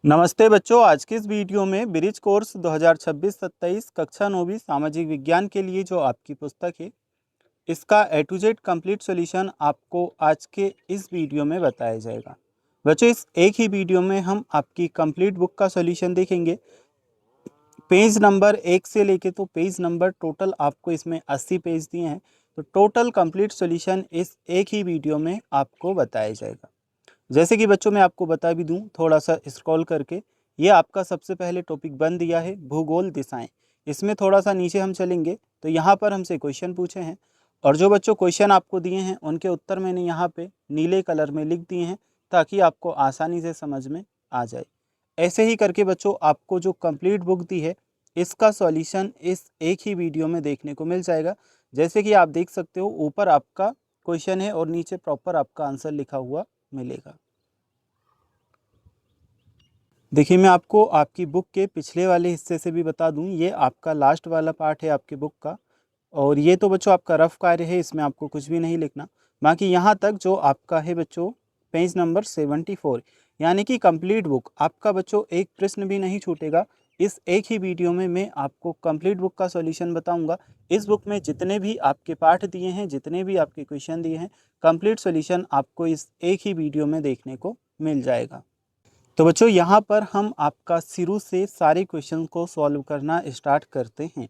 नमस्ते बच्चों, आज की इस वीडियो में ब्रिज कोर्स 2026-27 कक्षा 9वीं सामाजिक विज्ञान के लिए जो आपकी पुस्तक है, इसका ए टू जेड कंप्लीट सॉल्यूशन आपको आज के इस वीडियो में बताया जाएगा। बच्चों, इस एक ही वीडियो में हम आपकी कंप्लीट बुक का सॉल्यूशन देखेंगे। पेज नंबर 1 से लेके तो पेज नंबर टोटल आपको इसमें 80 पेज दिए हैं, तो टोटल कंप्लीट सॉल्यूशन इस एक ही वीडियो में आपको बताया जाएगा। जैसे कि बच्चों मैं आपको बता भी दूं, थोड़ा सा स्क्रॉल करके, ये आपका सबसे पहले टॉपिक बन दिया है भूगोल दिशाएं। इसमें थोड़ा सा नीचे हम चलेंगे तो यहाँ पर हमसे क्वेश्चन पूछे हैं, और जो बच्चों क्वेश्चन आपको दिए हैं उनके उत्तर मैंने यहाँ पे नीले कलर में लिख दिए हैं ताकि आपको आसानी से समझ में आ जाए। ऐसे ही करके बच्चों आपको जो कंप्लीट बुक दी है, इसका सॉल्यूशन इस एक ही वीडियो में देखने को मिल जाएगा। जैसे कि आप देख सकते हो, ऊपर आपका क्वेश्चन है और नीचे प्रॉपर आपका आंसर लिखा हुआ मिलेगा। देखिए, मैं आपको आपकी बुक के पिछले वाले हिस्से से भी बता दूं, ये आपका लास्ट वाला पार्ट है आपकी बुक का, और ये तो बच्चों आपका रफ कार्य है, इसमें आपको कुछ भी नहीं लिखना। बाकी यहाँ तक जो आपका है बच्चों पेज नंबर 74, यानी कि कंप्लीट बुक आपका बच्चों एक प्रश्न भी नहीं छूटेगा। इस एक ही वीडियो में मैं आपको कंप्लीट बुक का सॉल्यूशन बताऊंगा। इस बुक में जितने भी आपके पाठ दिए हैं, जितने भी आपके क्वेश्चन दिए हैं, कंप्लीट सॉल्यूशन आपको इस एक ही वीडियो में देखने को मिल जाएगा। तो बच्चों यहाँ पर हम आपका शुरू से सारे क्वेश्चन को सॉल्व करना स्टार्ट करते हैं।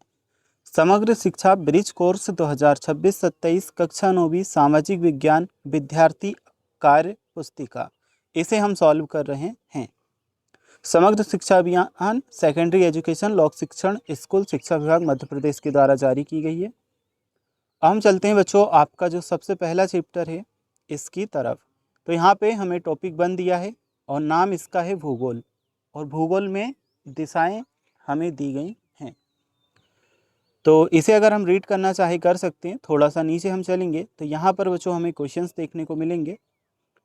समग्र शिक्षा ब्रिज कोर्स 2026-27 कक्षा 9वीं सामाजिक विज्ञान विद्यार्थी कार्य पुस्तिका, इसे हम सॉल्व कर रहे हैं। समग्र शिक्षा अभियान सेकेंडरी एजुकेशन लोक शिक्षण स्कूल शिक्षा विभाग मध्य प्रदेश के द्वारा जारी की गई है। अब हम चलते हैं बच्चों आपका जो सबसे पहला चैप्टर है इसकी तरफ। तो यहाँ पे हमें टॉपिक बन दिया है और नाम इसका है भूगोल, और भूगोल में दिशाएं हमें दी गई हैं। तो इसे अगर हम रीड करना चाहे कर सकते हैं। थोड़ा सा नीचे हम चलेंगे तो यहाँ पर बच्चों हमें क्वेश्चंस देखने को मिलेंगे।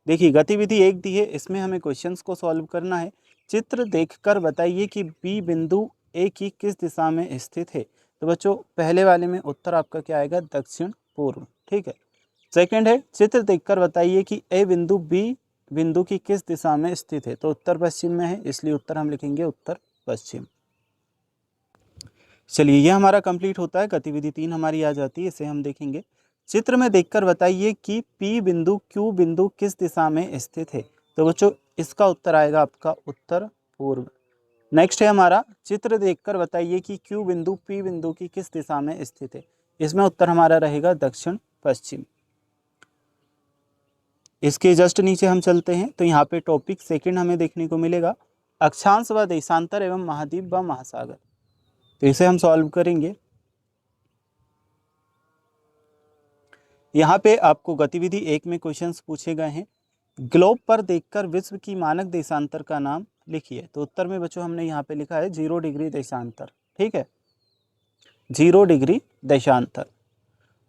देखिए, गतिविधि 1 दी है, इसमें हमें क्वेश्चंस को सॉल्व करना है। चित्र देखकर बताइए कि बी बिंदु ए की किस दिशा में स्थित है। तो बच्चों पहले वाले में उत्तर आपका क्या आएगा, दक्षिण पूर्व। ठीक है। सेकंड है, चित्र देखकर बताइए कि ए बिंदु बी बिंदु की किस दिशा में स्थित है। तो उत्तर पश्चिम में है, इसलिए उत्तर हम लिखेंगे उत्तर पश्चिम। चलिए, ये हमारा कंप्लीट होता है। गतिविधि 3 हमारी आ जाती है, इसे हम देखेंगे। चित्र में देखकर बताइए कि पी बिंदु क्यू बिंदु किस दिशा में स्थित है। तो बच्चों इसका उत्तर आएगा आपका उत्तर पूर्व। नेक्स्ट है हमारा, चित्र देखकर बताइए कि क्यू बिंदु पी बिंदु की किस दिशा में स्थित है। इसमें उत्तर हमारा रहेगा दक्षिण पश्चिम। इसके जस्ट नीचे हम चलते हैं तो यहाँ पे टॉपिक सेकंड हमें देखने को मिलेगा, अक्षांश व देशांतर एवं महाद्वीप व महासागर। तो इसे हम सॉल्व करेंगे। यहाँ पे आपको गतिविधि 1 में क्वेश्चंस पूछे गए हैं। ग्लोब पर देखकर विश्व की मानक देशांतर का नाम लिखिए। तो उत्तर में बच्चों हमने यहाँ पे लिखा है 0 डिग्री देशांतर। ठीक है, 0 डिग्री देशांतर।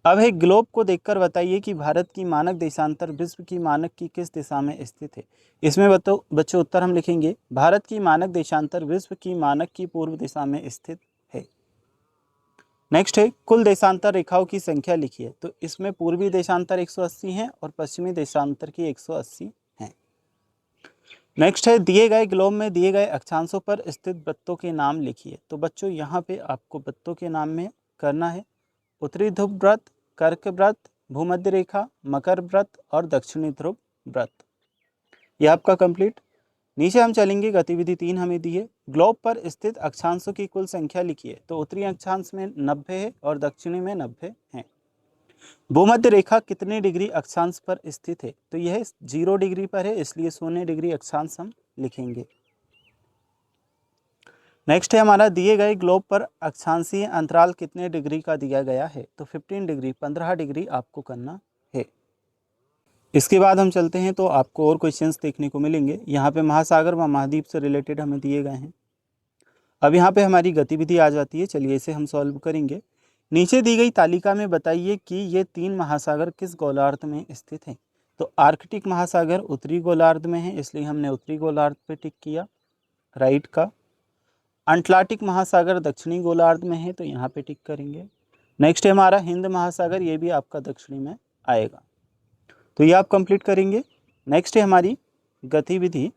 अब है, ग्लोब को देखकर बताइए कि भारत की मानक देशांतर विश्व की मानक की किस दिशा में स्थित है। इसमें बच्चों उत्तर हम लिखेंगे, भारत की मानक देशांतर विश्व की मानक की पूर्व दिशा में स्थित है। नेक्स्ट है, कुल देशांतर रेखाओं की संख्या लिखिए। तो इसमें पूर्वी देशांतर 180 है और पश्चिमी देशांतर की 180 है। नेक्स्ट है, दिए गए ग्लोब में दिए गए अक्षांशों पर स्थित वृत्तों के नाम लिखिए। तो बच्चों यहाँ पे आपको वृत्तों के नाम में करना है उत्तरी ध्रुव व्रत, कर्क व्रत, भूमध्य रेखा, मकर व्रत और दक्षिणी ध्रुव व्रत। यह आपका कंप्लीट। नीचे हम चलेंगे, गतिविधि 3 हमें दी है, ग्लोब पर स्थित अक्षांशों की कुल संख्या लिखिए। तो उत्तरी अक्षांश में 90 है और दक्षिणी में 90 है। भूमध्य रेखा कितने डिग्री अक्षांश पर स्थित है। तो यह 0 डिग्री पर है, इसलिए 0 डिग्री अक्षांश हम लिखेंगे। नेक्स्ट है हमारा, दिए गए ग्लोब पर अक्षांशीय अंतराल कितने डिग्री का दिया गया है। तो 15 डिग्री, 15 डिग्री आपको करना है। इसके बाद हम चलते हैं तो आपको और क्वेश्चंस देखने को मिलेंगे। यहाँ पे महासागर व महाद्वीप से रिलेटेड हमें दिए गए हैं। अब यहाँ पे हमारी गतिविधि आ जाती है, चलिए इसे हम सॉल्व करेंगे। नीचे दी गई तालिका में बताइए कि ये 3 महासागर किस गोलार्ध में स्थित हैं। तो आर्कटिक महासागर उत्तरी गोलार्ध में है, इसलिए हमने उत्तरी गोलार्ध पे टिक किया, राइट का। अटलांटिक महासागर दक्षिणी गोलार्ध में है, तो यहाँ पे टिक करेंगे। नेक्स्ट है हमारा हिंद महासागर, ये भी आपका दक्षिणी में आएगा, तो ये आप कंप्लीट करेंगे। नेक्स्ट है हमारी गतिविधि,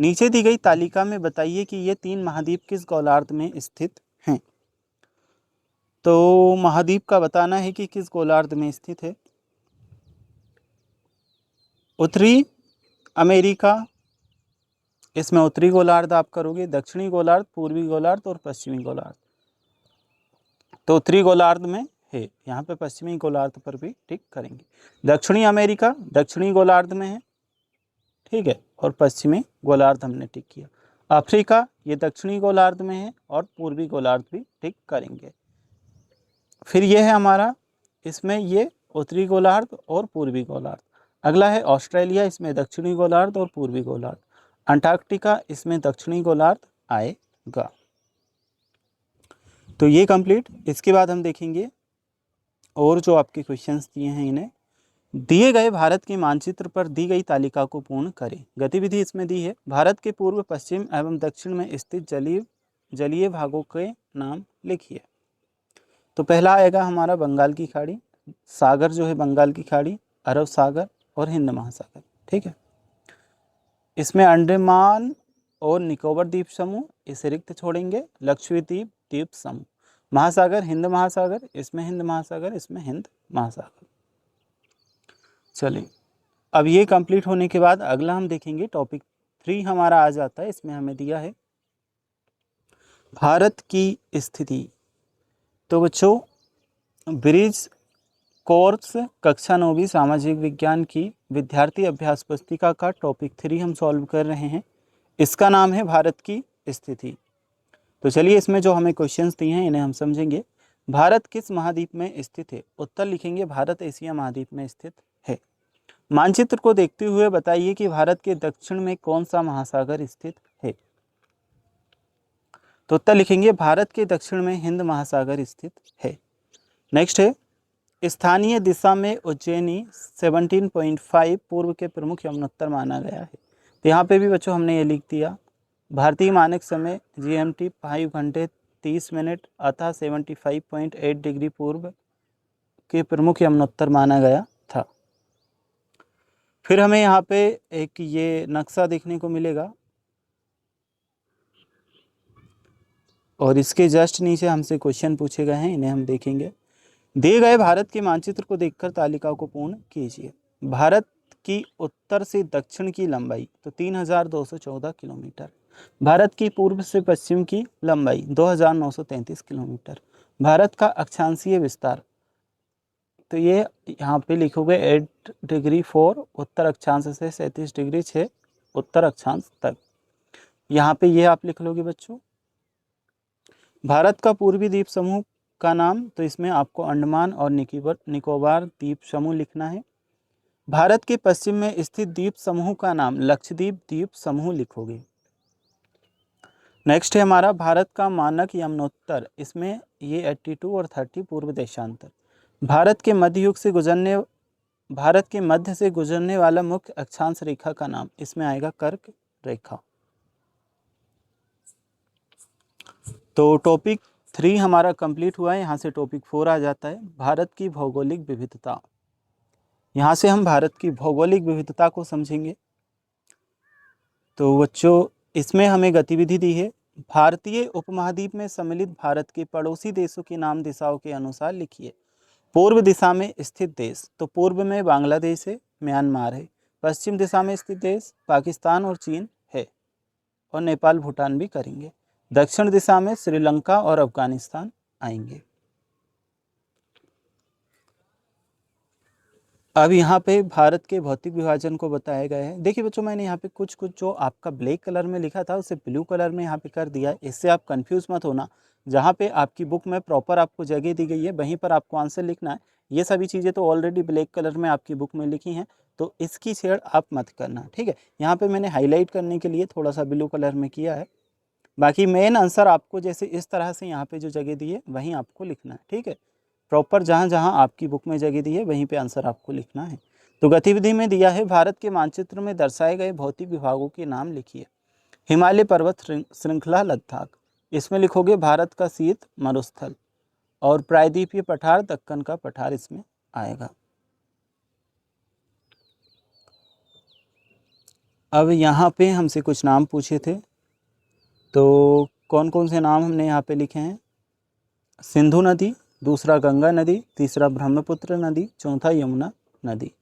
नीचे दी गई तालिका में बताइए कि ये 3 महाद्वीप किस गोलार्ध में स्थित हैं। तो महाद्वीप का बताना है कि किस गोलार्ध में स्थित है। उत्तरी अमेरिका, इसमें उत्तरी गोलार्ध आप करोगे, दक्षिणी गोलार्ध, पूर्वी गोलार्ध और पश्चिमी गोलार्ध। तो उत्तरी गोलार्ध में है, यहाँ पे पश्चिमी गोलार्ध पर भी टिक करेंगे। दक्षिणी अमेरिका दक्षिणी गोलार्ध में है, ठीक है, और पश्चिमी गोलार्ध हमने टिक किया। अफ्रीका ये दक्षिणी गोलार्ध में है और पूर्वी गोलार्ध भी टिक करेंगे। फिर ये है हमारा, इसमें ये उत्तरी गोलार्ध और पूर्वी गोलार्ध। अगला है ऑस्ट्रेलिया, इसमें दक्षिणी गोलार्ध और पूर्वी गोलार्ध। अंटार्कटिका, इसमें दक्षिणी गोलार्ध आएगा। तो ये कंप्लीट। इसके बाद हम देखेंगे और जो आपके क्वेश्चंस दिए हैं इन्हें। दिए गए भारत के मानचित्र पर दी गई तालिका को पूर्ण करें। गतिविधि इसमें दी है, भारत के पूर्व, पश्चिम एवं दक्षिण में स्थित जलीय भागों के नाम लिखिए। तो पहला आएगा हमारा बंगाल की खाड़ी, सागर जो है बंगाल की खाड़ी, अरब सागर और हिंद महासागर, ठीक है। इसमें अंडमान और निकोबार द्वीप समूह, इसे रिक्त छोड़ेंगे। लक्षद्वीप द्वीप समूह, महासागर हिंद महासागर, इसमें हिंद महासागर, इसमें हिंद महासागर। चलिए, अब ये कंप्लीट होने के बाद अगला हम देखेंगे टॉपिक 3 हमारा आ जाता है। इसमें हमें दिया है भारत की स्थिति। तो बच्चों, ब्रिज कोर्स कक्षा 9वीं सामाजिक विज्ञान की विद्यार्थी अभ्यास पुस्तिका का टॉपिक 3 हम सॉल्व कर रहे हैं। इसका नाम है भारत की स्थिति। तो चलिए, इसमें जो हमें क्वेश्चंस दिए हैं इन्हें हम समझेंगे। भारत किस महाद्वीप में स्थित है? उत्तर लिखेंगे भारत एशिया महाद्वीप में स्थित है। मानचित्र को देखते हुए बताइए कि भारत के दक्षिण में कौन सा महासागर स्थित है। तो उत्तर लिखेंगे भारत के दक्षिण में हिंद महासागर स्थित है। नेक्स्ट है, स्थानीय दिशा में उज्जैनी 17.5 पूर्व के प्रमुख यमुनोत्तर माना गया है। तो यहाँ पे भी बच्चों हमने ये लिख दिया, भारतीय मानक समय GMT 5 घंटे 30 मिनट अतः 75.8 डिग्री पूर्व के प्रमुख यमुनोत्तर माना गया था। फिर हमें यहाँ पे एक ये नक्शा देखने को मिलेगा और इसके जस्ट नीचे हमसे क्वेश्चन पूछे गए हैं, इन्हें हम देखेंगे। दिए गए भारत के मानचित्र को देखकर तालिका को पूर्ण कीजिए। भारत की उत्तर से दक्षिण की लंबाई तो 3214 किलोमीटर। भारत की पूर्व से पश्चिम की लंबाई 2933 किलोमीटर। भारत का अक्षांशीय विस्तार तो ये यहाँ पे लिखोगे 8 डिग्री 4 उत्तर अक्षांश से 37 डिग्री 6 उत्तर अक्षांश तक। यहाँ पे ये आप लिख लोगे बच्चों। भारत का पूर्वी द्वीप समूह का नाम, तो इसमें आपको अंडमान और निकोबार द्वीप समूह लिखना है। भारत के पश्चिम में स्थित द्वीप समूह का नाम लक्षद्वीप द्वीप समूह लिखोगे। नेक्स्ट है हमारा भारत का मानक यमुनोत्तर, इसमें ये 82 और 30 पूर्व देशांतर। भारत के मध्य से गुजरने वाला मुख्य अक्षांश रेखा का नाम, इसमें आएगा कर्क रेखा। तो टॉपिक 3 हमारा कंप्लीट हुआ है। यहाँ से टॉपिक 4 आ जाता है, भारत की भौगोलिक विविधता। यहाँ से हम भारत की भौगोलिक विविधता को समझेंगे। तो बच्चों, इसमें हमें गतिविधि दी है, भारतीय उपमहाद्वीप में सम्मिलित भारत के पड़ोसी देशों के नाम दिशाओं के अनुसार लिखिए। पूर्व दिशा में स्थित देश, तो पूर्व में बांग्लादेश है, म्यांमार है। पश्चिम दिशा में स्थित देश पाकिस्तान और चीन है, और नेपाल भूटान भी करेंगे। दक्षिण दिशा में श्रीलंका और अफगानिस्तान आएंगे। अब यहाँ पे भारत के भौतिक विभाजन को बताया गया है। देखिए बच्चों, मैंने यहाँ पे कुछ जो आपका ब्लैक कलर में लिखा था उसे ब्लू कलर में यहाँ पे कर दिया है। इससे आप कंफ्यूज मत होना। जहाँ पे आपकी बुक में प्रॉपर आपको जगह दी गई है वहीं पर आपको आंसर लिखना है। ये सभी चीज़ें तो ऑलरेडी ब्लैक कलर में आपकी बुक में लिखी हैं, तो इसकी छेड़ आप मत करना, ठीक है। यहाँ पर मैंने हाईलाइट करने के लिए थोड़ा सा ब्लू कलर में किया है। बाकी मेन आंसर आपको जैसे इस तरह से यहाँ पे जो जगह दी है वहीं आपको लिखना है, ठीक है। प्रॉपर जहाँ जहाँ आपकी बुक में जगह दी है वहीं पे आंसर आपको लिखना है। तो गतिविधि में दिया है, भारत के मानचित्र में दर्शाए गए भौतिक विभागों के नाम लिखिए। हिमालय पर्वत श्रृंखला लद्दाख, इसमें लिखोगे भारत का शीत मरुस्थल, और प्रायद्वीपीय पठार दक्कन का पठार इसमें आएगा। अब यहाँ पे हमसे कुछ नाम पूछे थे, तो कौन कौन से नाम हमने यहाँ पे लिखे हैं? सिंधु नदी, दूसरा गंगा नदी, तीसरा ब्रह्मपुत्र नदी, चौथा यमुना नदी।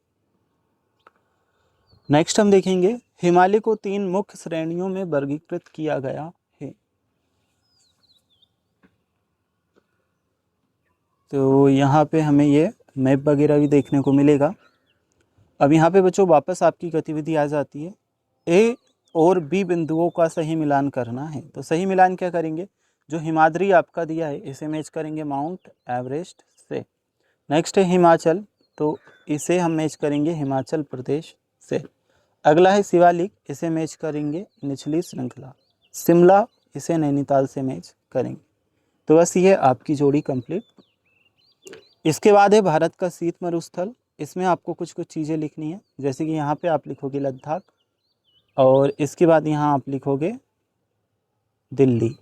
नेक्स्ट हम देखेंगे हिमालय को 3 मुख्य श्रेणियों में वर्गीकृत किया गया है। तो यहाँ पे हमें ये मैप वगैरह भी देखने को मिलेगा। अब यहाँ पे बच्चों वापस आपकी गतिविधि आ जाती है, ए और बी बिंदुओं का सही मिलान करना है। तो सही मिलान क्या करेंगे? जो हिमाद्री आपका दिया है इसे मैच करेंगे माउंट एवरेस्ट से। नेक्स्ट है हिमाचल, तो इसे हम मैच करेंगे हिमाचल प्रदेश से। अगला है शिवालिक, इसे मैच करेंगे निचली श्रृंखला। शिमला, इसे नैनीताल से मैच करेंगे। तो बस ये आपकी जोड़ी कंप्लीट। इसके बाद है भारत का शीत मरुस्थल। इसमें आपको कुछ कुछ चीज़ें लिखनी है, जैसे कि यहाँ पे आप लिखोगे लद्दाख, और इसके बाद यहाँ आप लिखोगे दिल्ली।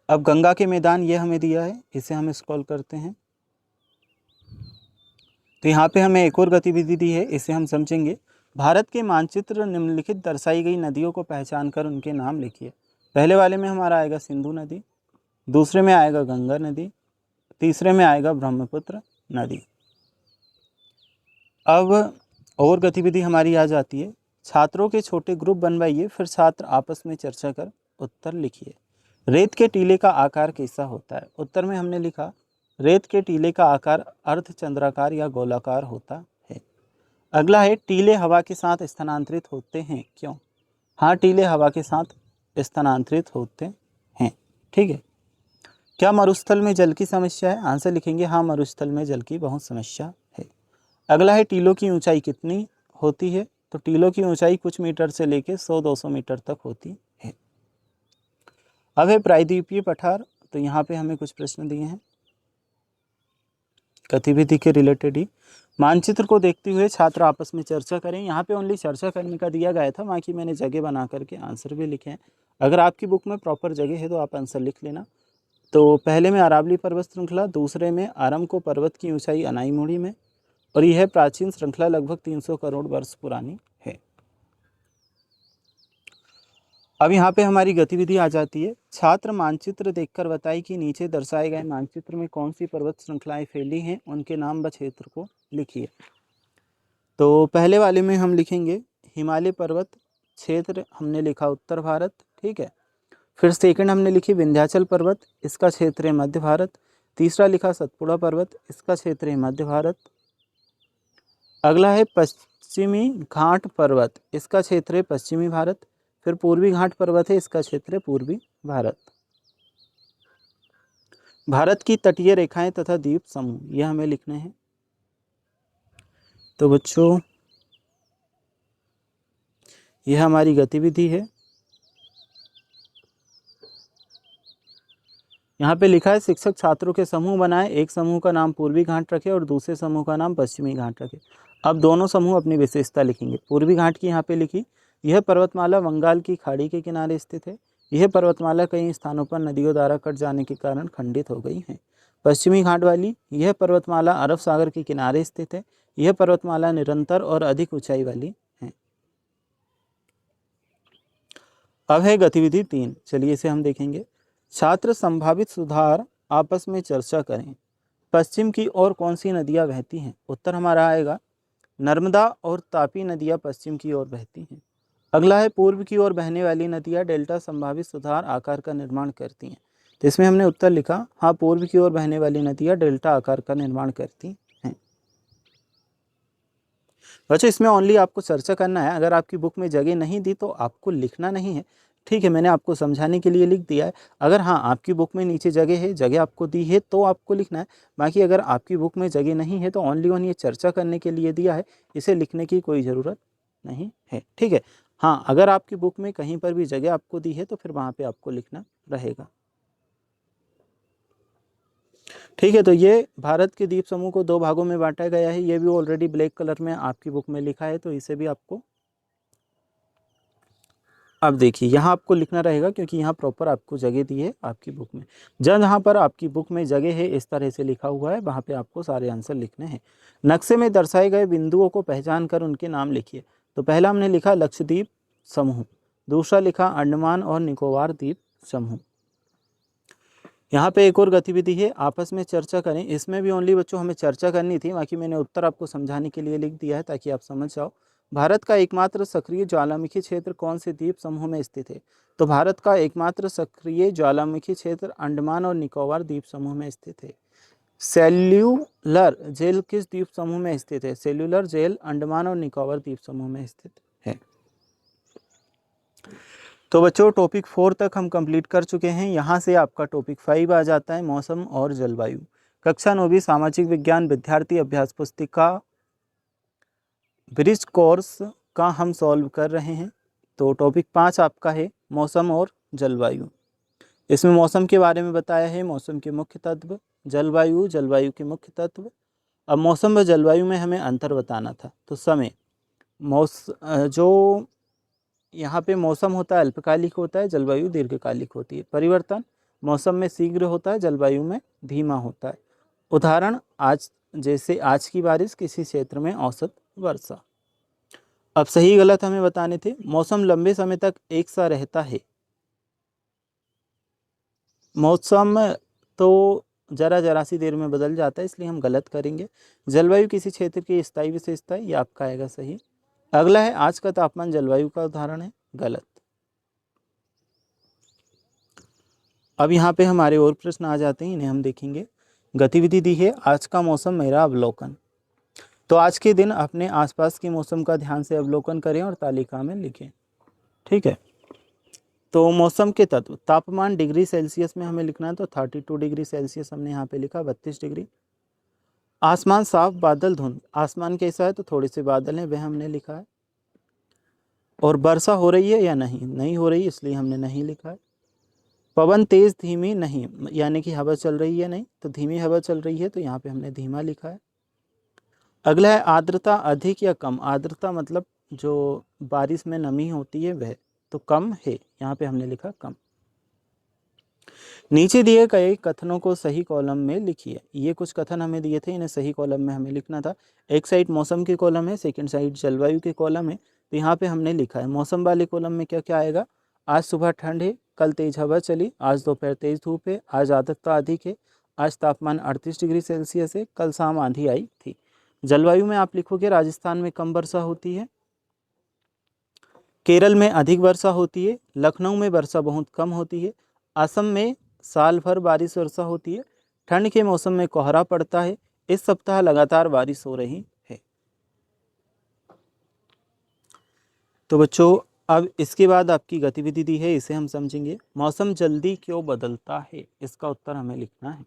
अब गंगा के मैदान ये हमें दिया है, इसे हम स्क्रॉल करते हैं। तो यहाँ पे हमें एक और गतिविधि दी है, इसे हम समझेंगे। भारत के मानचित्र निम्नलिखित दर्शाई गई नदियों को पहचान कर उनके नाम लिखिए। पहले वाले में हमारा आएगा सिंधु नदी, दूसरे में आएगा गंगा नदी, तीसरे में आएगा ब्रह्मपुत्र नदी। अब और गतिविधि हमारी आ जाती है, छात्रों के छोटे ग्रुप बनवाइए, फिर छात्र आपस में चर्चा कर उत्तर लिखिए। रेत के टीले का आकार कैसा होता है? उत्तर में हमने लिखा रेत के टीले का आकार अर्धचंद्राकार या गोलाकार होता है। अगला है टीले हवा के साथ स्थानांतरित होते हैं, क्यों? हाँ, टीले हवा के साथ स्थानांतरित होते हैं। ठीक है। क्या मरुस्थल में जल की समस्या है? आंसर लिखेंगे हाँ, मरुस्थल में जल की बहुत समस्या है। अगला है टीलों की ऊंचाई कितनी होती है? तो टीलों की ऊंचाई कुछ मीटर से लेकर 100-200 मीटर तक होती है। अब है प्रायद्वीपीय पठार, तो यहाँ पे हमें कुछ प्रश्न दिए हैं गतिविधि के रिलेटेड ही। मानचित्र को देखते हुए छात्र आपस में चर्चा करें। यहाँ पे ओनली चर्चा करने का दिया गया था, बाकी मैंने जगह बना करके आंसर भी लिखे हैं। अगर आपकी बुक में प्रॉपर जगह है तो आप आंसर लिख लेना। तो पहले में अरावली पर्वत श्रृंखला, दूसरे में आरमको पर्वत की ऊंचाई अनाईमुड़ी में, और यह प्राचीन श्रृंखला लगभग 300 करोड़ वर्ष पुरानी है। अब यहाँ पे हमारी गतिविधि आ जाती है, छात्र मानचित्र देखकर बताए कि नीचे दर्शाए गए मानचित्र में कौन सी पर्वत श्रृंखलाएं फैली हैं, उनके नाम व क्षेत्र को लिखिए। तो पहले वाले में हम लिखेंगे हिमालय पर्वत क्षेत्र, हमने लिखा उत्तर भारत। ठीक है। फिर सेकंड हमने लिखी विंध्याचल पर्वत, इसका क्षेत्र है मध्य भारत। तीसरा लिखा सतपुड़ा पर्वत, इसका क्षेत्र है मध्य भारत। अगला है पश्चिमी घाट पर्वत, इसका क्षेत्र है पश्चिमी भारत। फिर पूर्वी घाट पर्वत है, इसका क्षेत्र है पूर्वी भारत। भारत की तटीय रेखाएं तथा द्वीप समूह, यह हमें लिखने हैं। तो बच्चों यह हमारी गतिविधि है। यहाँ पे लिखा है शिक्षक छात्रों के समूह बनाए, एक समूह का नाम पूर्वी घाट रखे और दूसरे समूह का नाम पश्चिमी घाट रखे। अब दोनों समूह अपनी विशेषता लिखेंगे। पूर्वी घाट की यहाँ पे लिखी, यह पर्वतमाला बंगाल की खाड़ी के किनारे स्थित है। यह पर्वतमाला कई स्थानों पर नदियों द्वारा कट जाने के कारण खंडित हो गई है। पश्चिमी घाट वाली, यह पर्वतमाला अरब सागर के किनारे स्थित है। यह पर्वतमाला निरंतर और अधिक ऊंचाई वाली है। अब है गतिविधि 3, चलिए इसे हम देखेंगे। छात्र संभावित सुधार आपस में चर्चा करें। पश्चिम की ओर कौन सी नदियां बहती हैं? उत्तर हमारा आएगा नर्मदा और तापी नदियां पश्चिम की ओर बहती हैं। अगला है पूर्व की ओर बहने वाली नदियां डेल्टा संभावित सुधार आकार का निर्माण करती हैं। तो इसमें हमने उत्तर लिखा हाँ, पूर्व की ओर बहने वाली नदियां डेल्टा आकार का निर्माण करती हैं। बच्चों इसमें ओनली आपको चर्चा करना है। अगर आपकी बुक में जगह नहीं दी तो आपको लिखना नहीं है। ठीक है, मैंने आपको समझाने के लिए लिख दिया है। अगर हाँ आपकी बुक में नीचे जगह है, जगह आपको दी है तो आपको लिखना है। बाकी अगर आपकी बुक में जगह नहीं है तो ओनली ये चर्चा करने के लिए दिया है, इसे लिखने की कोई ज़रूरत नहीं है। ठीक है। हाँ, अगर आपकी बुक में कहीं पर भी जगह आपको दी है तो फिर वहाँ पर आपको लिखना रहेगा। ठीक है। तो ये भारत के द्वीप समूह को 2 भागों में बांटा गया है। ये भी ऑलरेडी ब्लैक कलर में आपकी बुक में लिखा है, तो इसे भी आपको अब देखिए यहाँ आपको लिखना रहेगा, क्योंकि यहाँ प्रॉपर आपको जगह दी है आपकी बुक में। जहाँ पर आपकी बुक में जगह है इस तरह से लिखा हुआ है, वहाँ पे आपको सारे आंसर लिखने हैं। नक्शे में दर्शाए गए बिंदुओं को पहचान कर उनके नाम लिखिए। तो पहला हमने लिखा लक्षद्वीप समूह, दूसरा लिखा अंडमान और निकोबार द्वीप समूह। यहाँ पे एक और गतिविधि है, आपस में चर्चा करें। इसमें भी ओनली बच्चों हमें चर्चा करनी थी, बाकी मैंने उत्तर आपको समझाने के लिए लिख दिया है ताकि आप समझ जाओ। भारत का एकमात्र सक्रिय ज्वालामुखी क्षेत्र कौन से द्वीप समूह में स्थित है? तो भारत का एकमात्र सक्रिय ज्वालामुखी क्षेत्र अंडमान और निकोबार द्वीप समूह में स्थित है। सेल्यूलर जेल किस द्वीप समूह में स्थित है? सेल्यूलर जेल अंडमान और निकोबार द्वीप समूह में स्थित है। तो बच्चों टॉपिक 4 तक हम कंप्लीट कर चुके हैं। यहाँ से आपका टॉपिक 5 आ जाता है, मौसम और जलवायु। कक्षा 9वीं सामाजिक विज्ञान विद्यार्थी अभ्यास पुस्तिका ब्रिज कोर्स का हम सॉल्व कर रहे हैं। तो टॉपिक 5 आपका है मौसम और जलवायु। इसमें मौसम के बारे में बताया है, मौसम के मुख्य तत्व, जलवायु, जलवायु के मुख्य तत्व। अब मौसम व जलवायु में हमें अंतर बताना था। तो समय जो यहाँ पे मौसम होता है अल्पकालिक होता है, जलवायु दीर्घकालिक होती है। परिवर्तन मौसम में शीघ्र होता है, जलवायु में धीमा होता है। उदाहरण आज, जैसे आज की बारिश, किसी क्षेत्र में औसत वर्षा। अब सही गलत हमें बताने थे। मौसम लंबे समय तक एक सा रहता है। मौसम तो जरा सी देर में बदल जाता है, इसलिए हम गलत करेंगे। जलवायु किसी क्षेत्र की स्थायी विशेषता है, ये आपका आएगा सही। अगला है आज का तापमान जलवायु का उदाहरण है, गलत। अब यहाँ पे हमारे और प्रश्न आ जाते हैं, इन्हें हम देखेंगे। गतिविधि दी है आज का मौसम मेरा अवलोकन। तो आज के दिन अपने आसपास के मौसम का ध्यान से अवलोकन करें और तालिका में लिखें। ठीक है। तो मौसम के तत्व, तापमान डिग्री सेल्सियस में हमें लिखना है, तो 32 डिग्री सेल्सियस हमने यहाँ पे लिखा, 32 डिग्री। आसमान साफ, बादल धुंध। आसमान कैसा है? तो थोड़े से बादल हैं, वह हमने लिखा है। और वर्षा हो रही है या नहीं? नहीं हो रही, इसलिए हमने नहीं लिखा है। पवन तेज धीमी नहीं, यानी कि हवा चल रही है नहीं, तो धीमी हवा चल रही है, तो यहाँ पे हमने धीमा लिखा है। अगला है आर्द्रता अधिक या कम। आर्द्रता मतलब जो बारिश में नमी होती है वह, तो कम है, यहाँ पे हमने लिखा कम। नीचे दिए गए कथनों को सही कॉलम में लिखिए। ये कुछ कथन हमें दिए थे, इन्हें सही कॉलम में हमें लिखना था। एक साइड मौसम की कॉलम है, सेकंड साइड जलवायु के कॉलम है। तो यहाँ पे हमने लिखा है मौसम वाले कॉलम में क्या क्या आएगा? आज सुबह ठंड है, कल तेज हवा चली, आज दोपहर तेज धूप है, आज आर्द्रता अधिक है, आज तापमान 38 डिग्री सेल्सियस है, कल शाम आंधी आई थी। जलवायु में आप लिखोगे राजस्थान में कम वर्षा होती है, केरल में अधिक वर्षा होती है, लखनऊ में वर्षा बहुत कम होती है, असम में साल भर बारिश वर्षा होती है, ठंड के मौसम में कोहरा पड़ता है, इस सप्ताह लगातार बारिश हो रही है। तो बच्चों अब इसके बाद आपकी गतिविधि दी है, इसे हम समझेंगे। मौसम जल्दी क्यों बदलता है? इसका उत्तर हमें लिखना है।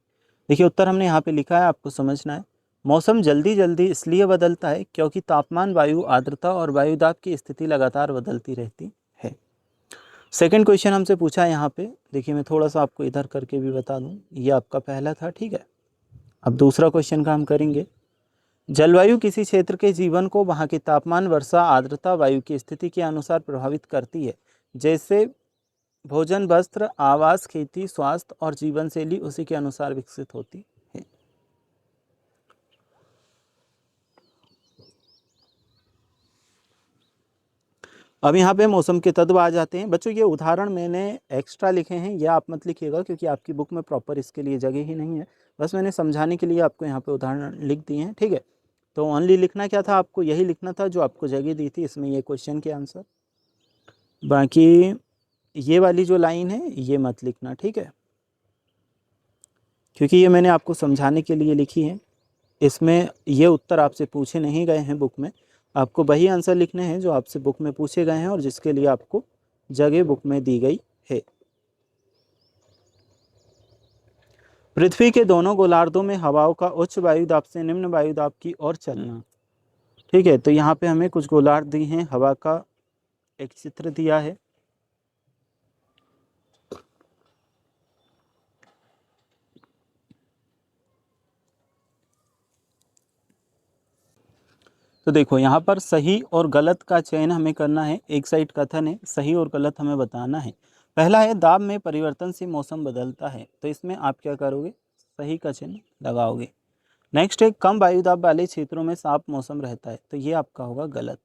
देखिए उत्तर हमने यहाँ पे लिखा है, आपको समझना है। मौसम जल्दी जल्दी इसलिए बदलता है क्योंकि तापमान, वायु आर्द्रता और वायुदाब की स्थिति लगातार बदलती रहती है। सेकंड क्वेश्चन हमसे पूछा है यहाँ पे, देखिए मैं थोड़ा सा आपको इधर करके भी बता दूँ, ये आपका पहला था, ठीक है। अब दूसरा क्वेश्चन का हम करेंगे। जलवायु किसी क्षेत्र के जीवन को वहाँ के तापमान, वर्षा, आर्द्रता, वायु की स्थिति के अनुसार प्रभावित करती है। जैसे भोजन, वस्त्र, आवास, खेती, स्वास्थ्य और जीवन शैली उसी के अनुसार विकसित होती है। अब यहाँ पे मौसम के तत्व आ जाते हैं। बच्चों ये उदाहरण मैंने एक्स्ट्रा लिखे हैं, यह आप मत लिखिएगा क्योंकि आपकी बुक में प्रॉपर इसके लिए जगह ही नहीं है। बस मैंने समझाने के लिए आपको यहाँ पे उदाहरण लिख दिए हैं, ठीक है। तो ओनली लिखना क्या था आपको? यही लिखना था जो आपको जगह दी थी इसमें, ये क्वेश्चन के आंसर। बाकी ये वाली जो लाइन है ये मत लिखना, ठीक है, क्योंकि ये मैंने आपको समझाने के लिए लिखी है। इसमें ये उत्तर आपसे पूछे नहीं गए हैं बुक में, आपको वही आंसर लिखने हैं जो आपसे बुक में पूछे गए हैं और जिसके लिए आपको जगह बुक में दी गई है। पृथ्वी के दोनों गोलार्धों में हवाओं का उच्च वायुदाब से निम्न वायुदाब की ओर चलना, ठीक है। तो यहाँ पे हमें कुछ गोलार्ध दी हैं, हवा का एक चित्र दिया है। तो देखो यहाँ पर सही और गलत का चयन हमें करना है। एक साइड कथन है, सही और गलत हमें बताना है। पहला है दाब में परिवर्तन से मौसम बदलता है, तो इसमें आप क्या करोगे, सही का चिन्ह लगाओगे। नेक्स्ट है कम वायुदाब वाले क्षेत्रों में साफ मौसम रहता है, तो ये आपका होगा गलत।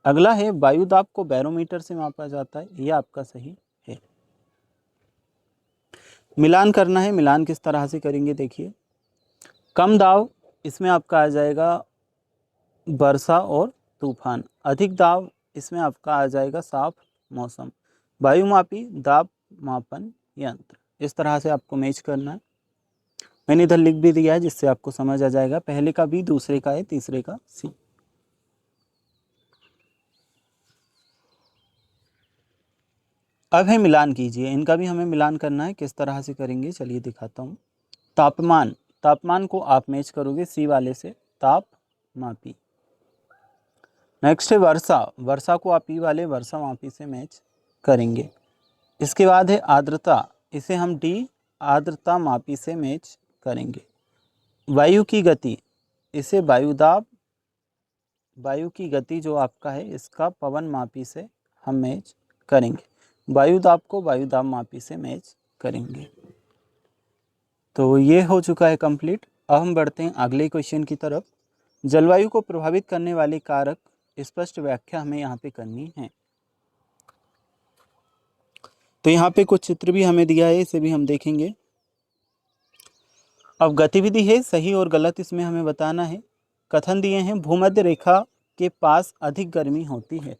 अगला है वायुदाब को बैरोमीटर से मापा जाता है, ये आपका सही है। मिलान करना है, मिलान किस तरह से करेंगे देखिए। कम दाब, इसमें आपका आ जाएगा वर्षा और तूफान। अधिक दाब, इसमें आपका आ जाएगा साफ मौसम। वायुमापी दाब मापन यंत्र, इस तरह से आपको मैच करना है। मैंने इधर लिख भी दिया है जिससे आपको समझ आ जाएगा। पहले का बी, दूसरे का ए, तीसरे का सी। अब है मिलान कीजिए, इनका भी हमें मिलान करना है। किस तरह से करेंगे चलिए दिखाता हूँ। तापमान, तापमान को आप मैच करोगे सी वाले से, ताप मापी। नेक्स्ट है वर्षा, वर्षा को आप पी वाले वर्षा मापी से मैच करेंगे। इसके बाद है आर्द्रता, इसे हम डी आर्द्रता मापी से मैच करेंगे। वायु की गति, इसे वायुदाब, वायु की गति जो आपका है इसका पवन मापी से हम मैच करेंगे। वायुदाब को वायुदाब मापी से मैच करेंगे। तो ये हो चुका है कंप्लीट। अब हम बढ़ते हैं अगले क्वेश्चन की तरफ। जलवायु को प्रभावित करने वाले कारक स्पष्ट व्याख्या हमें यहाँ पे करनी है। तो यहाँ पे कुछ चित्र भी हमें दिया है, इसे भी हम देखेंगे। अब गतिविधि है, सही और गलत इसमें हमें बताना है। कथन दिए हैं, भूमध्य रेखा के पास अधिक गर्मी होती है,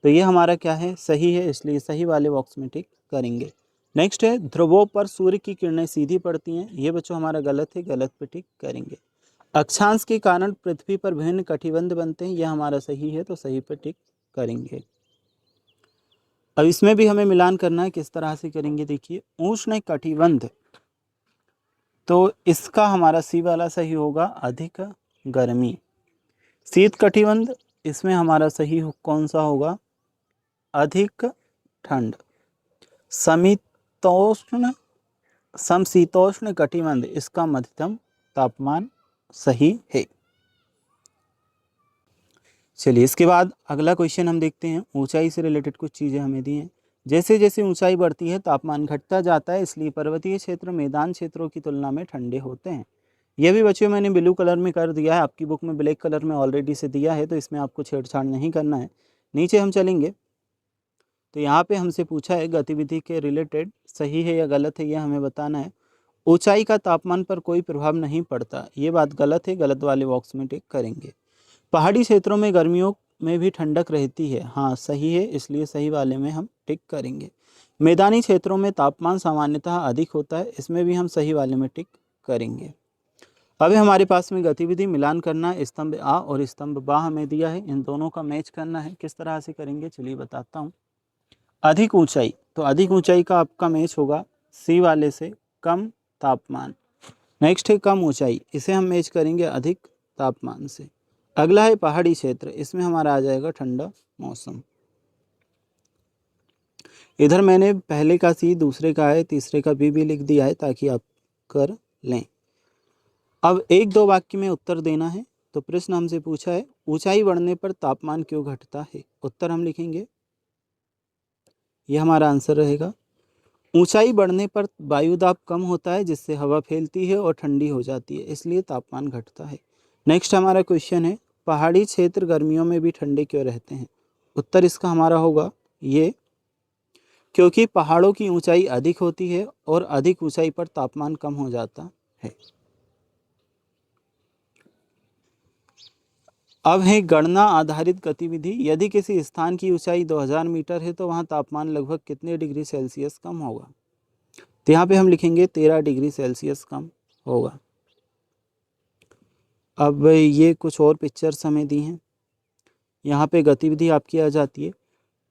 तो ये हमारा क्या है, सही है, इसलिए सही वाले बॉक्स में टिक करेंगे। नेक्स्ट है ध्रुवों पर सूर्य की किरणें सीधी पड़ती हैं, ये बच्चों हमारा गलत है, गलत पे टिक करेंगे। अक्षांश के कारण पृथ्वी पर विभिन्न कटिबंध बनते हैं, यह हमारा सही है, तो सही पे टिक करेंगे। अब इसमें भी हमें मिलान करना है, किस तरह से करेंगे देखिए। उष्ण कटिबंध, तो इसका हमारा सी वाला सही होगा, अधिक गर्मी। शीत कटिबंध, इसमें हमारा सही कौन सा होगा, अधिक ठंड। समीतोष्ण समशीतोष्ण कटिबंध, इसका मध्यम तापमान सही है। चलिए इसके बाद अगला क्वेश्चन हम देखते हैं। ऊंचाई से रिलेटेड कुछ चीज़ें हमें दी हैं। जैसे जैसे ऊंचाई बढ़ती है तापमान घटता जाता है, इसलिए पर्वतीय क्षेत्र मैदान क्षेत्रों की तुलना में ठंडे होते हैं। यह भी बच्चों मैंने ब्लू कलर में कर दिया है, आपकी बुक में ब्लैक कलर में ऑलरेडी से दिया है, तो इसमें आपको छेड़छाड़ नहीं करना है। नीचे हम चलेंगे तो यहाँ पे हमसे पूछा है गतिविधि के रिलेटेड, सही है या गलत है यह हमें बताना है। ऊंचाई का तापमान पर कोई प्रभाव नहीं पड़ता, ये बात गलत है, गलत वाले बॉक्स में टिक करेंगे। पहाड़ी क्षेत्रों में गर्मियों में भी ठंडक रहती है, हाँ सही है, इसलिए सही वाले में हम टिक करेंगे। मैदानी क्षेत्रों में तापमान सामान्यतः अधिक होता है, इसमें भी हम सही वाले में टिक करेंगे। अब हमारे पास में गतिविधि मिलान करना है, स्तंभ आ और स्तंभ बा हमें दिया है, इन दोनों का मैच करना है। किस तरह से करेंगे चलिए बताता हूँ। अधिक ऊंचाई, तो अधिक ऊंचाई का आपका मैच होगा सी वाले से, कम तापमान। नेक्स्ट है कम ऊंचाई, इसे हम मैच करेंगे अधिक तापमान से। अगला है पहाड़ी क्षेत्र, इसमें हमारा आ जाएगा ठंडा मौसम। इधर मैंने पहले का सी, दूसरे का है, तीसरे का बी भी लिख दिया है ताकि आप कर लें। अब एक दो वाक्य में उत्तर देना है। तो प्रश्न हमसे पूछा है ऊंचाई बढ़ने पर तापमान क्यों घटता है, उत्तर हम लिखेंगे, यह हमारा आंसर रहेगा। ऊंचाई बढ़ने पर वायुदाब कम होता है, जिससे हवा फैलती है और ठंडी हो जाती है, इसलिए तापमान घटता है। नेक्स्ट हमारा क्वेश्चन है पहाड़ी क्षेत्र गर्मियों में भी ठंडे क्यों रहते हैं, उत्तर इसका हमारा होगा ये, क्योंकि पहाड़ों की ऊंचाई अधिक होती है और अधिक ऊंचाई पर तापमान कम हो जाता है। अब है गणना आधारित गतिविधि। यदि किसी स्थान की ऊंचाई 2000 मीटर है तो वहाँ तापमान लगभग कितने डिग्री सेल्सियस कम होगा, तो यहाँ पे हम लिखेंगे 13 डिग्री सेल्सियस कम होगा। अब ये कुछ और पिक्चर्स हमें दी हैं, यहाँ पे गतिविधि आपकी आ जाती है।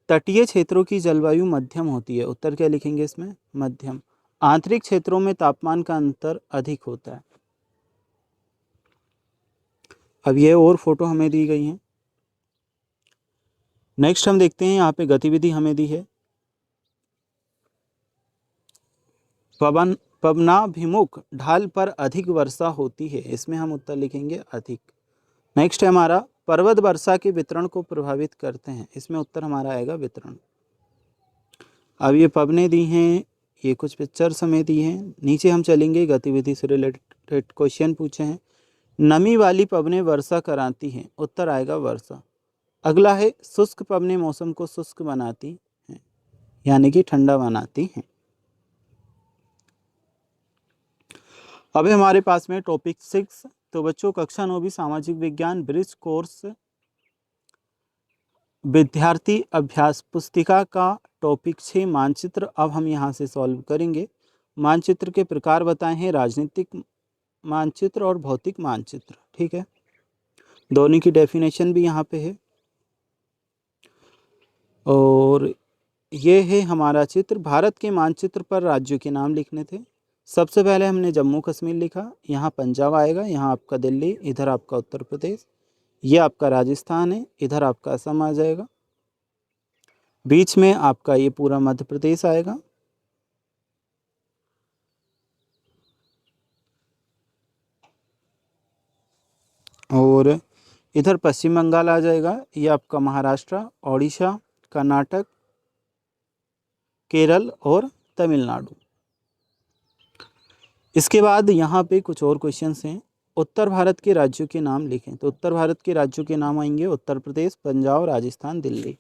तटीय क्षेत्रों की जलवायु मध्यम होती है, उत्तर क्या लिखेंगे इसमें, मध्यम। आंतरिक क्षेत्रों में तापमान का अंतर अधिक होता है। अब ये और फोटो हमें दी गई हैं। नेक्स्ट हम देखते हैं, यहाँ पे गतिविधि हमें दी है पवनाभिमुख ढाल पर अधिक वर्षा होती है, इसमें हम उत्तर लिखेंगे अधिक। नेक्स्ट है हमारा पर्वत वर्षा के वितरण को प्रभावित करते हैं? इसमें उत्तर हमारा आएगा वितरण। अब ये पबने दी हैं, ये कुछ पिक्चर्स हमें दी हैं। नीचे हम चलेंगे, गतिविधि से रिलेटेड क्वेश्चन पूछे हैं। नमी वाली पबने वर्षा कराती हैं, उत्तर आएगा वर्षा। अगला है शुष्क पबने मौसम को शुष्क बनाती हैं, यानी कि ठंडा बनाती हैं। अब हमारे पास में टॉपिक 6। तो बच्चों कक्षा 9वीं सामाजिक विज्ञान ब्रिज कोर्स विद्यार्थी अभ्यास पुस्तिका का टॉपिक 6 मानचित्र। अब हम यहाँ से सॉल्व करेंगे। मानचित्र के प्रकार बताए हैं, राजनीतिक मानचित्र और भौतिक मानचित्र। ठीक है, दोनों की डेफिनेशन भी यहाँ पे है। और ये है हमारा चित्र। भारत के मानचित्र पर राज्यों के नाम लिखने थे। सबसे पहले हमने जम्मू कश्मीर लिखा, यहाँ पंजाब आएगा, यहाँ आपका दिल्ली, इधर आपका उत्तर प्रदेश, ये आपका राजस्थान है, इधर आपका असम आ जाएगा, बीच में आपका ये पूरा मध्य प्रदेश आएगा, और इधर पश्चिम बंगाल आ जाएगा, ये आपका महाराष्ट्र, ओडिशा, कर्नाटक, केरल और तमिलनाडु। इसके बाद यहाँ पे कुछ और क्वेश्चंस हैं। उत्तर भारत के राज्यों के नाम लिखें। तो उत्तर भारत के राज्यों के नाम आएंगे उत्तर प्रदेश, पंजाब, राजस्थान, दिल्ली।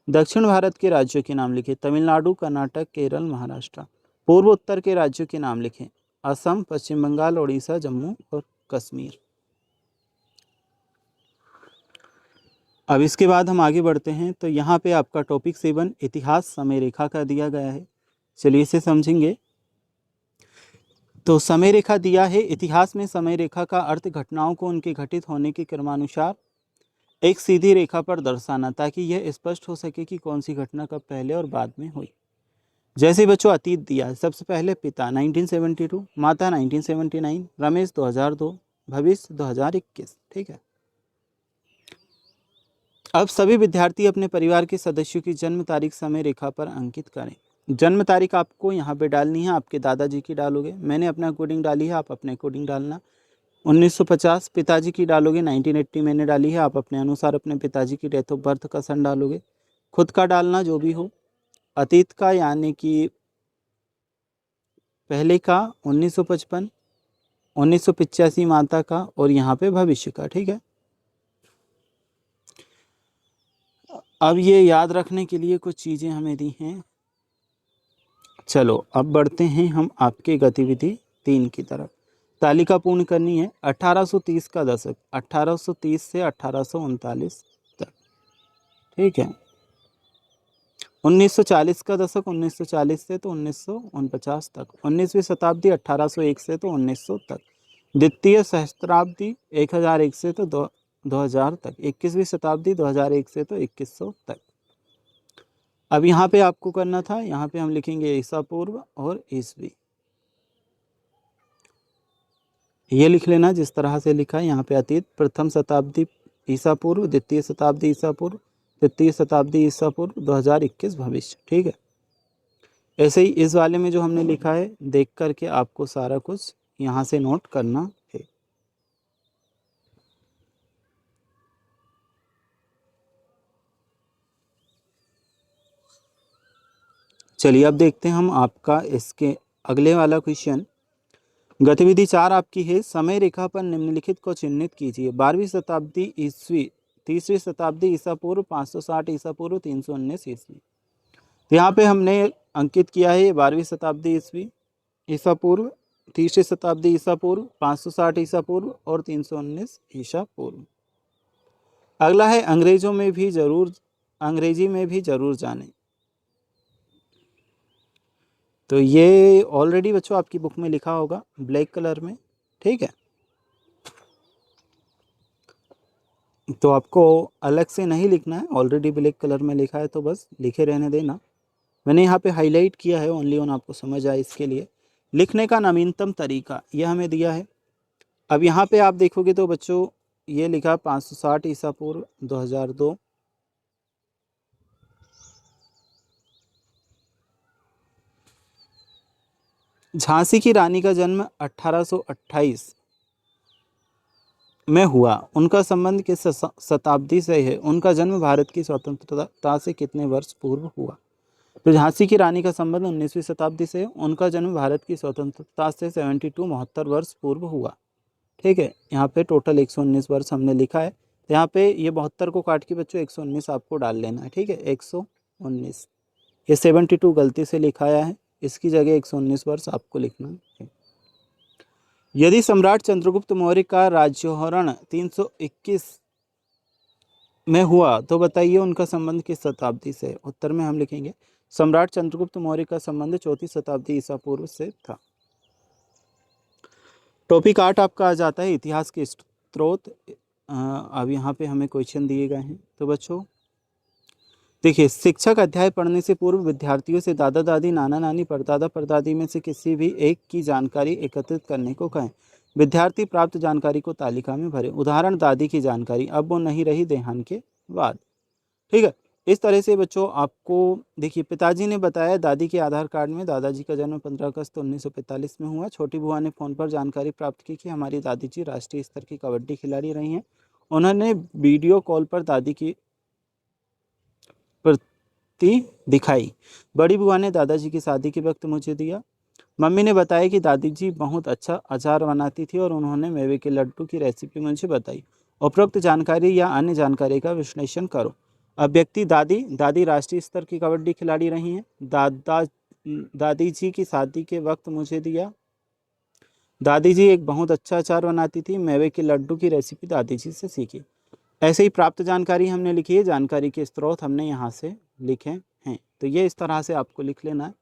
दक्षिण भारत के राज्यों के नाम लिखें, तमिलनाडु, कर्नाटक, केरल, महाराष्ट्र। पूर्व उत्तर के राज्यों के नाम लिखें, असम, पश्चिम बंगाल, उड़ीसा, जम्मू और कश्मीर। अब इसके बाद हम आगे बढ़ते हैं। तो यहाँ पे आपका टॉपिक 7 इतिहास समय रेखा का दिया गया है। चलिए इसे समझेंगे। तो समय रेखा दिया है। इतिहास में समय रेखा का अर्थ घटनाओं को उनके घटित होने के क्रमानुसार एक सीधी रेखा पर दर्शाना, ताकि यह स्पष्ट हो सके कि कौन सी घटना कब पहले और बाद में हुई। जैसे बच्चों अतीत दिया है, सबसे पहले पिता 1972, माता 1979, रमेश 2002, भविष्य 2021। ठीक है। अब सभी विद्यार्थी अपने परिवार के सदस्यों की जन्म तारीख समय रेखा पर अंकित करें। जन्म तारीख आपको यहाँ पे डालनी है, आपके दादाजी की डालोगे, मैंने अपने अकॉर्डिंग डाली है, आप अपने अकॉर्डिंग डालना। 1950 पिताजी की डालोगे, 1980 मैंने डाली है, आप अपने अनुसार अपने पिताजी की डेट ऑफ बर्थ का सन डालोगे। खुद का डालना जो भी हो। अतीत का यानी कि पहले का 1955, 1985 माता का, और यहाँ पे भविष्य का। ठीक है। अब ये याद रखने के लिए कुछ चीज़ें हमें दी हैं। चलो अब बढ़ते हैं हम आपके गतिविधि 3 की तरफ। तालिका पूर्ण करनी है। 1830 का दशक, 1830 से 1839 तक। ठीक है। 1940 का दशक, 1940 से तो 1949 तक। 19वीं शताब्दी 1801 से तो 1900 तक। द्वितीय सहस्त्राब्दी 1001 से तो 2000 तक। 21वीं शताब्दी 2001 से तो 2100 तक। अब यहाँ पे आपको करना था, यहाँ पे हम लिखेंगे ईसा पूर्व और ईसवी। ये लिख लेना जिस तरह से लिखा है यहाँ पे। अतीत प्रथम शताब्दी ईसा पूर्व, द्वितीय शताब्दी ईसा पूर्व, तृतीय शताब्दी ईसा पूर्व, 2021 भविष्य। ठीक है। ऐसे ही इस वाले में जो हमने लिखा है, देख करके आपको सारा कुछ यहाँ से नोट करना है। चलिए अब देखते हैं हम आपका इसके अगले वाला क्वेश्चन। गतिविधि 4 आपकी है। समय रेखा पर निम्नलिखित को चिन्हित कीजिए। 12वीं शताब्दी ईस्वी, तीसरी शताब्दी ईसा पूर्व, 560 ईसा पूर्व, 319 ईस्वी। तो यहाँ पे हमने अंकित किया है 12वीं शताब्दी ईस्वी ईसा पूर्व, तीसरी शताब्दी ईसा पूर्व, 560 ईसा पूर्व और 319 ईसा पूर्व। अगला है अंग्रेजी में भी जरूर जाने। तो ये ऑलरेडी बच्चों आपकी बुक में लिखा होगा ब्लैक कलर में। ठीक है। तो आपको अलग से नहीं लिखना है, ऑलरेडी ब्लैक कलर में लिखा है तो बस लिखे रहने देना। मैंने यहाँ पे हाईलाइट किया है ओनली ऑन, आपको समझ आए इसके लिए। लिखने का नवीनतम तरीका यह हमें दिया है। अब यहाँ पे आप देखोगे तो बच्चों ये लिखा 560 ईसा पूर्व, 2002। झांसी की रानी का जन्म 1828 में हुआ, उनका संबंध किस शताब्दी से है, उनका जन्म भारत की स्वतंत्रता से कितने वर्ष पूर्व हुआ। तो झांसी की रानी का संबंध 19वीं शताब्दी से है, उनका जन्म भारत की स्वतंत्रता से 72 वर्ष पूर्व हुआ। ठीक है, यहाँ पे टोटल 119 वर्ष हमने लिखा है, तो यहाँ पे ये 72 को काट के बच्चों 119 आपको डाल लेना है। ठीक है, 119, ये 72 गलती से लिखाया है, इसकी जगह 119 वर्ष आपको लिखना है। यदि सम्राट चंद्रगुप्त मौर्य का राज्यारोहण 321 में हुआ तो बताइए उनका संबंध किस शताब्दी से है। उत्तर में हम लिखेंगे सम्राट चंद्रगुप्त मौर्य का संबंध 4वीं शताब्दी ईसा पूर्व से था। टॉपिक 8 आपका आ जाता है इतिहास के स्रोत। अब यहाँ पे हमें क्वेश्चन दिए गए हैं। तो बच्चों देखिए, शिक्षक अध्याय पढ़ने से पूर्व विद्यार्थियों से दादा दादी, नाना नानी, परदादा परदादी में से किसी भी एक की जानकारी एकत्रित करने को कहें। विद्यार्थी प्राप्त जानकारी को तालिका में भरे। उदाहरण, दादी की जानकारी, अब वो नहीं रही देहांत के बाद। ठीक है, इस तरह से बच्चों आपको देखिए, पिताजी ने बताया दादी के आधार कार्ड में दादाजी का जन्म 15 अगस्त 1945 में हुआ। छोटी बुआ ने फ़ोन पर जानकारी प्राप्त की कि हमारी दादी जी राष्ट्रीय स्तर की कबड्डी खिलाड़ी रही हैं। उन्होंने वीडियो कॉल पर दादी की प्रति दिखाई। बड़ी बुआ ने दादाजी की शादी के वक्त मुझे दिया। मम्मी ने बताया कि दादी जी बहुत अच्छा अचार बनाती थी और उन्होंने मेवे के लड्डू की रेसिपी मुझे बताई। उपरोक्त जानकारी या अन्य जानकारी का विश्लेषण करो। अब व्यक्ति, दादी राष्ट्रीय स्तर की कबड्डी खिलाड़ी रही हैं। दादी जी की शादी के वक्त मुझे दिया। दादी जी एक बहुत अच्छा अचार बनाती थी। मेवे के लड्डू की रेसिपी दादी जी से सीखी। ऐसे ही प्राप्त जानकारी हमने लिखी है, जानकारी के स्रोत हमने यहाँ से लिखे हैं। तो ये इस तरह से आपको लिख लेना है।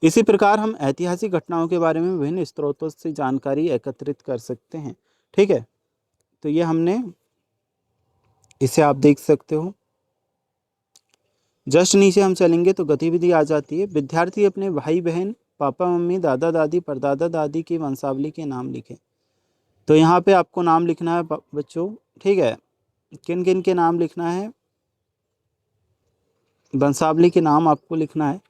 इसी प्रकार हम ऐतिहासिक घटनाओं के बारे में विभिन्न स्रोतों से जानकारी एकत्रित कर सकते हैं। ठीक है, तो ये हमने, इसे आप देख सकते हो। जस्ट नीचे हम चलेंगे तो गतिविधि आ जाती है। विद्यार्थी अपने भाई बहन, पापा मम्मी, दादा दादी, परदादा दादी की वंशावली के नाम लिखें। तो यहाँ पे आपको नाम लिखना है बच्चों। ठीक है, किन किन के नाम लिखना है, वंशावली के नाम आपको लिखना है।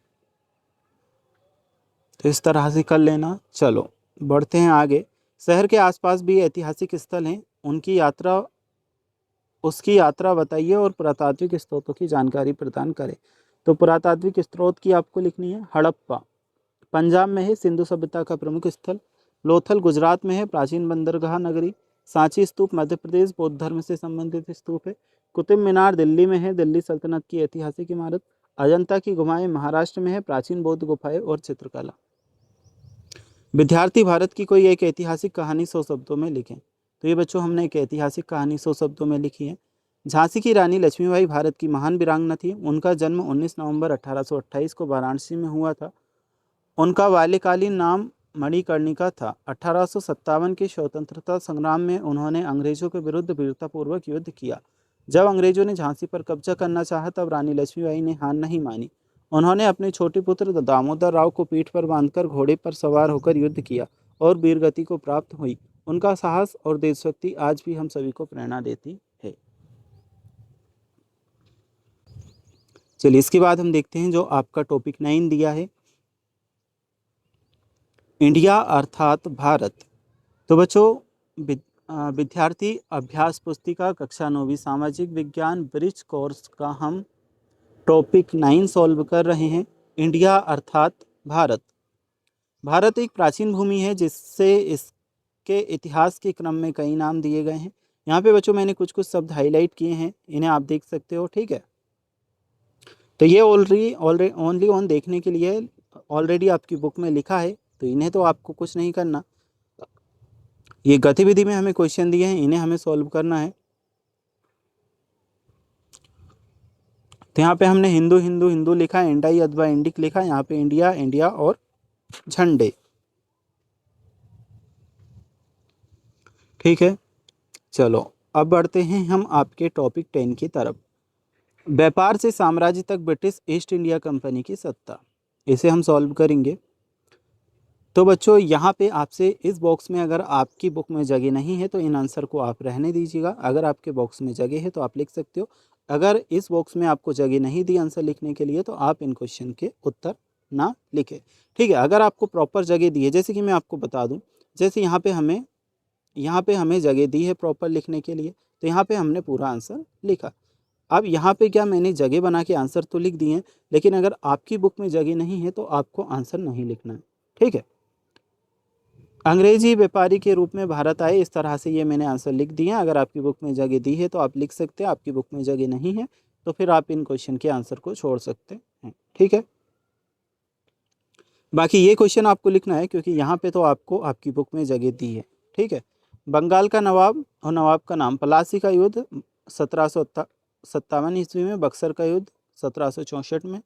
तो इस तरह से कर लेना। चलो बढ़ते हैं आगे। शहर के आसपास भी ऐतिहासिक स्थल हैं, उसकी यात्रा बताइए और पुरातात्विक स्रोतों की जानकारी प्रदान करें। तो पुरातात्विक स्रोत की आपको लिखनी है। हड़प्पा पंजाब में है, सिंधु सभ्यता का प्रमुख स्थल। लोथल गुजरात में है, प्राचीन बंदरगाह नगरी। सांची स्तूप मध्य प्रदेश, बौद्ध धर्म से संबंधित स्तूप है। कुतुब मीनार दिल्ली में है, दिल्ली सल्तनत की ऐतिहासिक इमारत। अजंता की गुफाएं महाराष्ट्र में है, प्राचीन बौद्ध गुफाएं और चित्रकला। विद्यार्थी, भारत की कोई एक ऐतिहासिक कहानी 100 शब्दों में लिखें। तो ये बच्चों हमने एक ऐतिहासिक कहानी 100 शब्दों में लिखी है। झांसी की रानी लक्ष्मीबाई भारत की महान वीरांगना थी। उनका जन्म 19 नवंबर 1828 को वाराणसी में हुआ था। उनका बाल्यकालीन नाम मणिकर्णिका था। 1857 के स्वतंत्रता संग्राम में उन्होंने अंग्रेजों के विरुद्ध वीरतापूर्वक युद्ध किया। जब अंग्रेजों ने झांसी पर कब्जा करना चाहा तब रानी लक्ष्मीबाई ने हार नहीं मानी। उन्होंने अपने छोटे पुत्र दामोदर राव को पीठ पर बांधकर घोड़े पर सवार होकर युद्ध किया और वीरगति को प्राप्त हुई। उनका साहस और देशभक्ति आज भी हम सभी को प्रेरणा देती है। चलिए इसके बाद हम देखते हैं जो आपका टॉपिक 9 दिया है, इंडिया अर्थात भारत। तो बच्चों विद्यार्थी अभ्यास पुस्तिका कक्षा 9वीं सामाजिक विज्ञान ब्रिज कोर्स का हम टॉपिक 9 सॉल्व कर रहे हैं। इंडिया अर्थात भारत। भारत एक प्राचीन भूमि है जिससे इसके इतिहास के क्रम में कई नाम दिए गए हैं। यहाँ पे बच्चों मैंने कुछ शब्द हाईलाइट किए हैं, इन्हें आप देख सकते हो। ठीक है, तो ये ओनली ऑन देखने के लिए ऑलरेडी आपकी बुक में लिखा है, तो इन्हें तो आपको कुछ नहीं करना। ये गतिविधि में हमें क्वेश्चन दिए हैं, इन्हें हमें सॉल्व करना है। तो यहाँ पे हमने हिंदू हिंदू हिंदू लिखा, इंडाई अथवा इंडिक लिखा, यहाँ पे इंडिया इंडिया और झंडे। ठीक है, चलो अब बढ़ते हैं हम आपके टॉपिक 10 की तरफ। व्यापार से साम्राज्य तक ब्रिटिश ईस्ट इंडिया कंपनी की सत्ता, इसे हम सॉल्व करेंगे। तो बच्चों यहाँ पे आपसे इस बॉक्स में, अगर आपकी बुक में जगह नहीं है तो इन आंसर को आप रहने दीजिएगा। अगर आपके बॉक्स में जगह है तो आप लिख सकते हो। अगर इस बॉक्स में आपको जगह नहीं दी आंसर लिखने के लिए तो आप इन क्वेश्चन के उत्तर ना लिखें। ठीक है, अगर आपको प्रॉपर जगह दी है, जैसे कि मैं आपको बता दूं, जैसे यहाँ पे हमें यहाँ पे हमें जगह दी है प्रॉपर लिखने के लिए, तो यहाँ पे हमने पूरा आंसर लिखा। अब यहाँ पे क्या मैंने जगह बना के आंसर तो लिख दिए हैं, लेकिन अगर आपकी बुक में जगह नहीं है तो आपको आंसर नहीं लिखना है, ठीक है। अंग्रेजी व्यापारी के रूप में भारत आए, इस तरह से ये मैंने आंसर लिख दिए हैं। अगर आपकी बुक में जगह दी है तो आप लिख सकते हैं, आपकी बुक में जगह नहीं है तो फिर आप इन क्वेश्चन के आंसर को छोड़ सकते हैं, ठीक है। बाकी ये क्वेश्चन आपको लिखना है क्योंकि यहाँ पे तो आपको आपकी बुक में जगह दी है, ठीक है। बंगाल का नवाब और नवाब का नाम, प्लासी का युद्ध 1757 ईस्वी में, बक्सर का युद्ध 1764 में,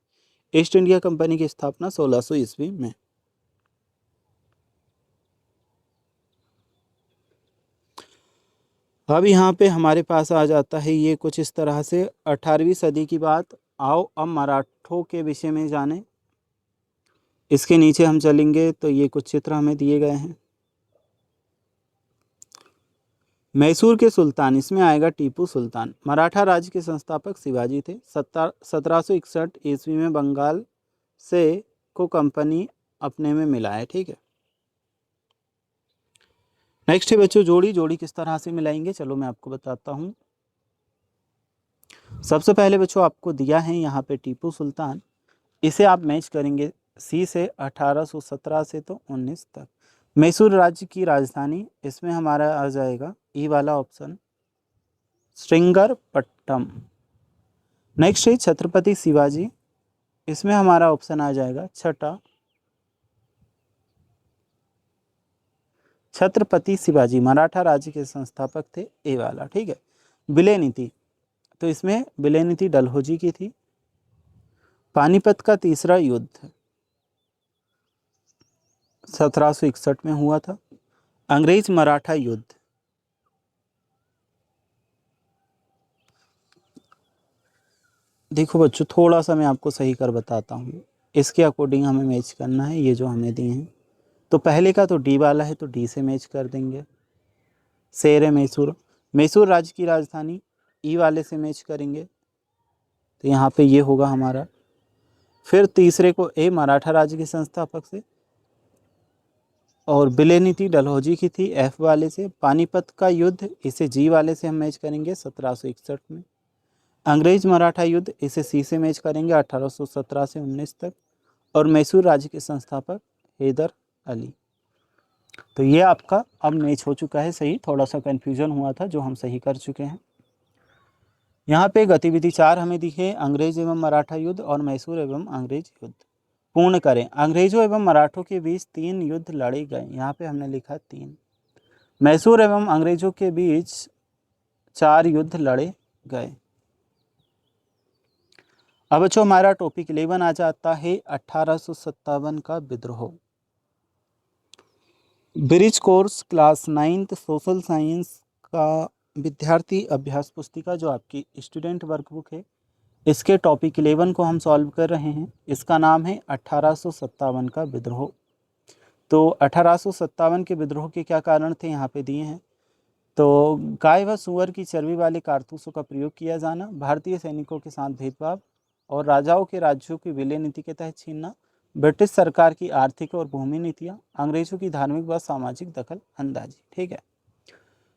ईस्ट इंडिया कंपनी की स्थापना 1600 ईस्वी में। अब यहाँ पे हमारे पास आ जाता है ये कुछ इस तरह से 18वीं सदी की बात। आओ अब मराठों के विषय में जाने। इसके नीचे हम चलेंगे तो ये कुछ चित्र हमें दिए गए हैं। मैसूर के सुल्तान, इसमें आएगा टीपू सुल्तान। मराठा राज्य के संस्थापक शिवाजी थे। 1761 ईस्वी में बंगाल से को कंपनी अपने में मिला है, ठीक है। नेक्स्ट है बच्चों जोड़ी। जोड़ी किस तरह से मिलाएंगे, चलो मैं आपको बताता हूँ। सबसे पहले बच्चों आपको दिया है यहाँ पे टीपू सुल्तान, इसे आप मैच करेंगे सी से 1817 से तो 19 तक। मैसूर राज्य की राजधानी, इसमें हमारा आ जाएगा ई वाला ऑप्शन, श्रृंगरपट्टम। नेक्स्ट है छत्रपति शिवाजी, इसमें हमारा ऑप्शन आ जाएगा छठा, छत्रपति शिवाजी मराठा राज्य के संस्थापक थे, ए वाला, ठीक है। विलय नीति, तो इसमें विलय नीति डलहौजी की थी। पानीपत का तीसरा युद्ध 1761 में हुआ था। अंग्रेज मराठा युद्ध, देखो बच्चों थोड़ा सा मैं आपको सही कर बताता हूँ, इसके अकॉर्डिंग हमें मैच करना है ये जो हमें दिए हैं। तो पहले का तो डी वाला है तो डी से मैच कर देंगे। शेर है मैसूर, मैसूर राज्य की राजधानी, ई वाले से मैच करेंगे तो यहाँ पे ये होगा हमारा। फिर तीसरे को ए मराठा राज्य के संस्थापक से, और विलय नीति डलहौजी की थी, एफ वाले से। पानीपत का युद्ध, इसे जी वाले से हम मैच करेंगे 1761 में। अंग्रेज मराठा युद्ध, इसे सी से मैच करेंगे 1817 से 19 तक। और मैसूर राज्य के संस्थापक हैदर अली। तो ये आपका अब मैच हो चुका है सही, थोड़ा सा कन्फ्यूजन हुआ था जो हम सही कर चुके हैं। यहाँ पे गतिविधि 4 हमें दिखे, अंग्रेज एवं मराठा युद्ध और मैसूर एवं अंग्रेज युद्ध पूर्ण करें। अंग्रेजों एवं मराठों के बीच 3 युद्ध लड़े गए, यहाँ पे हमने लिखा 3। मैसूर एवं अंग्रेजों के बीच 4 युद्ध लड़े गए। अब जो हमारा टॉपिक 11 आ जाता है 1857 का विद्रोह। Bridge course class 9th social science का विद्यार्थी अभ्यास पुस्तिका जो आपकी स्टूडेंट वर्कबुक है, इसके टॉपिक 11 को हम सॉल्व कर रहे हैं। इसका नाम है 1857 का विद्रोह। तो 1857 के विद्रोह के क्या कारण थे यहाँ पे दिए हैं। तो गाय व सुअर की चर्बी वाले कारतूसों का प्रयोग किया जाना, भारतीय सैनिकों के साथ भेदभाव और राजाओं के राज्यों की विलय नीति के तहत छीनना, ब्रिटिश सरकार की आर्थिक और भूमि नीतियाँ, अंग्रेजों की धार्मिक व सामाजिक दखल अंदाजी, ठीक है।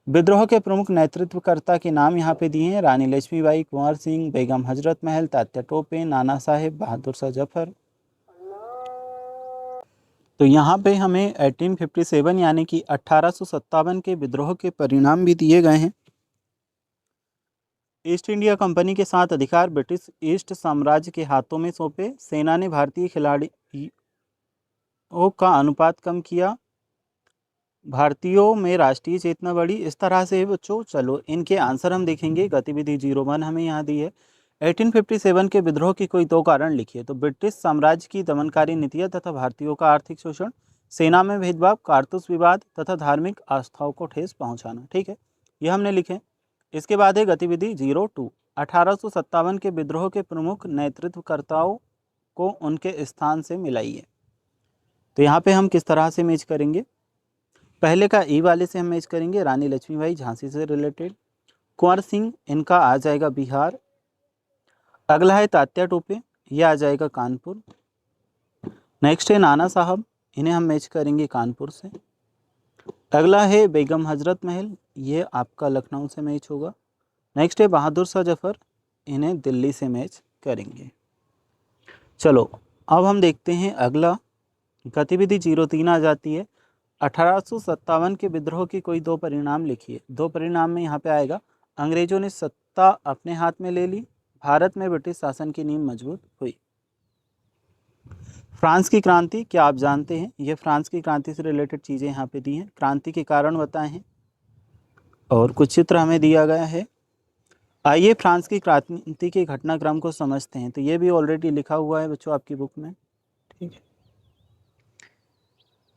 विद्रोह के प्रमुख नेतृत्वकर्ता के नाम यहाँ पे दिए हैं, रानी लक्ष्मीबाई, कुंवर सिंह, बेगम हजरत महल, तात्या टोपे, नाना साहेब, बहादुर शाह जफर। तो यहाँ पे हमें 1857 यानी कि 1857 के विद्रोह के परिणाम भी दिए गए हैं। ईस्ट इंडिया कंपनी के साथ अधिकार ब्रिटिश ईस्ट साम्राज्य के हाथों में सौंपे, सेना ने भारतीय खिलाड़ियों का अनुपात कम किया, भारतीयों में राष्ट्रीय चेतना बढ़ी। इस तरह से बच्चों चलो इनके आंसर हम देखेंगे। गतिविधि 01 हमें यहाँ दी है। 1857 के विद्रोह की कोई 2 कारण लिखिए। तो ब्रिटिश साम्राज्य की दमनकारी नीतियाँ तथा भारतीयों का आर्थिक शोषण, सेना में भेदभाव, कारतूस विवाद तथा धार्मिक आस्थाओं को ठेस पहुँचाना, ठीक है, ये हमने लिखे। इसके बाद है गतिविधि 02, 1857 के विद्रोह के प्रमुख नेतृत्वकर्ताओं को उनके स्थान से मिलाइए। तो यहाँ पे हम किस तरह से मैच करेंगे। पहले का ई वाले से हम मैच करेंगे, रानी लक्ष्मीबाई झांसी से रिलेटेड, कुंवर सिंह इनका आ जाएगा बिहार। अगला है तात्या टोपे, ये आ जाएगा कानपुर। नेक्स्ट है नाना साहब, इन्हें हम मैच करेंगे कानपुर से। अगला है बेगम हजरत महल, ये आपका लखनऊ से मैच होगा। नेक्स्ट है बहादुर शाह जफर, इन्हें दिल्ली से मैच करेंगे। चलो अब हम देखते हैं अगला, गतिविधि 03 आ जाती है। 1857 के विद्रोह की कोई दो परिणाम लिखिए। दो परिणाम में यहाँ पे आएगा, अंग्रेजों ने सत्ता अपने हाथ में ले ली, भारत में ब्रिटिश शासन की नींव मजबूत हुई। फ्रांस की क्रांति, क्या आप जानते हैं? ये फ्रांस की क्रांति से रिलेटेड चीज़ें यहाँ पे दी हैं। क्रांति के कारण बताए हैं और कुछ चित्र हमें दिया गया है। आइए फ्रांस की क्रांति के घटनाक्रम को समझते हैं। तो ये भी ऑलरेडी लिखा हुआ है बच्चों आपकी बुक में, ठीक है।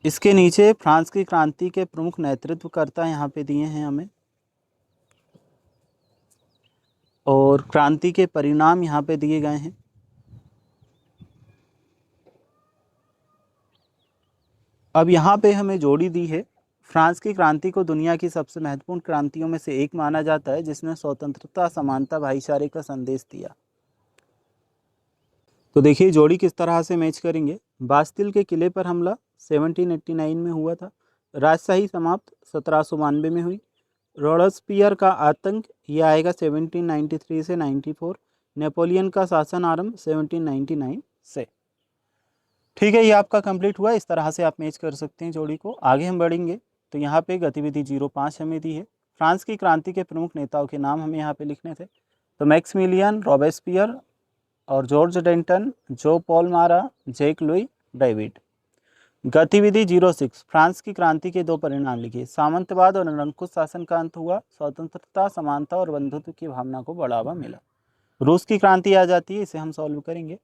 इसके नीचे फ्रांस की क्रांति के प्रमुख नेतृत्वकर्ता यहाँ पे दिए हैं हमें, और क्रांति के परिणाम यहाँ पे दिए गए हैं। अब यहाँ पे हमें जोड़ी दी है, फ्रांस की क्रांति को दुनिया की सबसे महत्वपूर्ण क्रांतियों में से एक माना जाता है, जिसने स्वतंत्रता, समानता, भाईचारे का संदेश दिया। तो देखिए जोड़ी किस तरह से मैच करेंगे। बास्तिल के किले पर हमला 1789 में हुआ था। राजशाही समाप्त 1792 में हुई। रॉबेस्पियर का आतंक, ये आएगा 1793 से 94। नेपोलियन का शासन आरंभ 1799 से। ठीक है, ये आपका कंप्लीट हुआ। इस तरह से आप मैच कर सकते हैं जोड़ी को। आगे हम बढ़ेंगे तो यहाँ पे गतिविधि 05 हमें दी है। फ्रांस की क्रांति के प्रमुख नेताओं के नाम हमें यहाँ पे लिखने थे। तो मैक्सिमिलियन, रॉबेस्पियर और जॉर्ज डेंटन, जो पॉल मारा, जैक लुई डेविड। गतिविधि 06, फ्रांस की क्रांति के दो परिणाम लिखिए। सामंतवाद और निरंकुश शासन का अंत हुआ, स्वतंत्रता, समानता और बंधुत्व की भावना को बढ़ावा मिला। रूस की क्रांति आ जाती है, इसे हम सॉल्व करेंगे।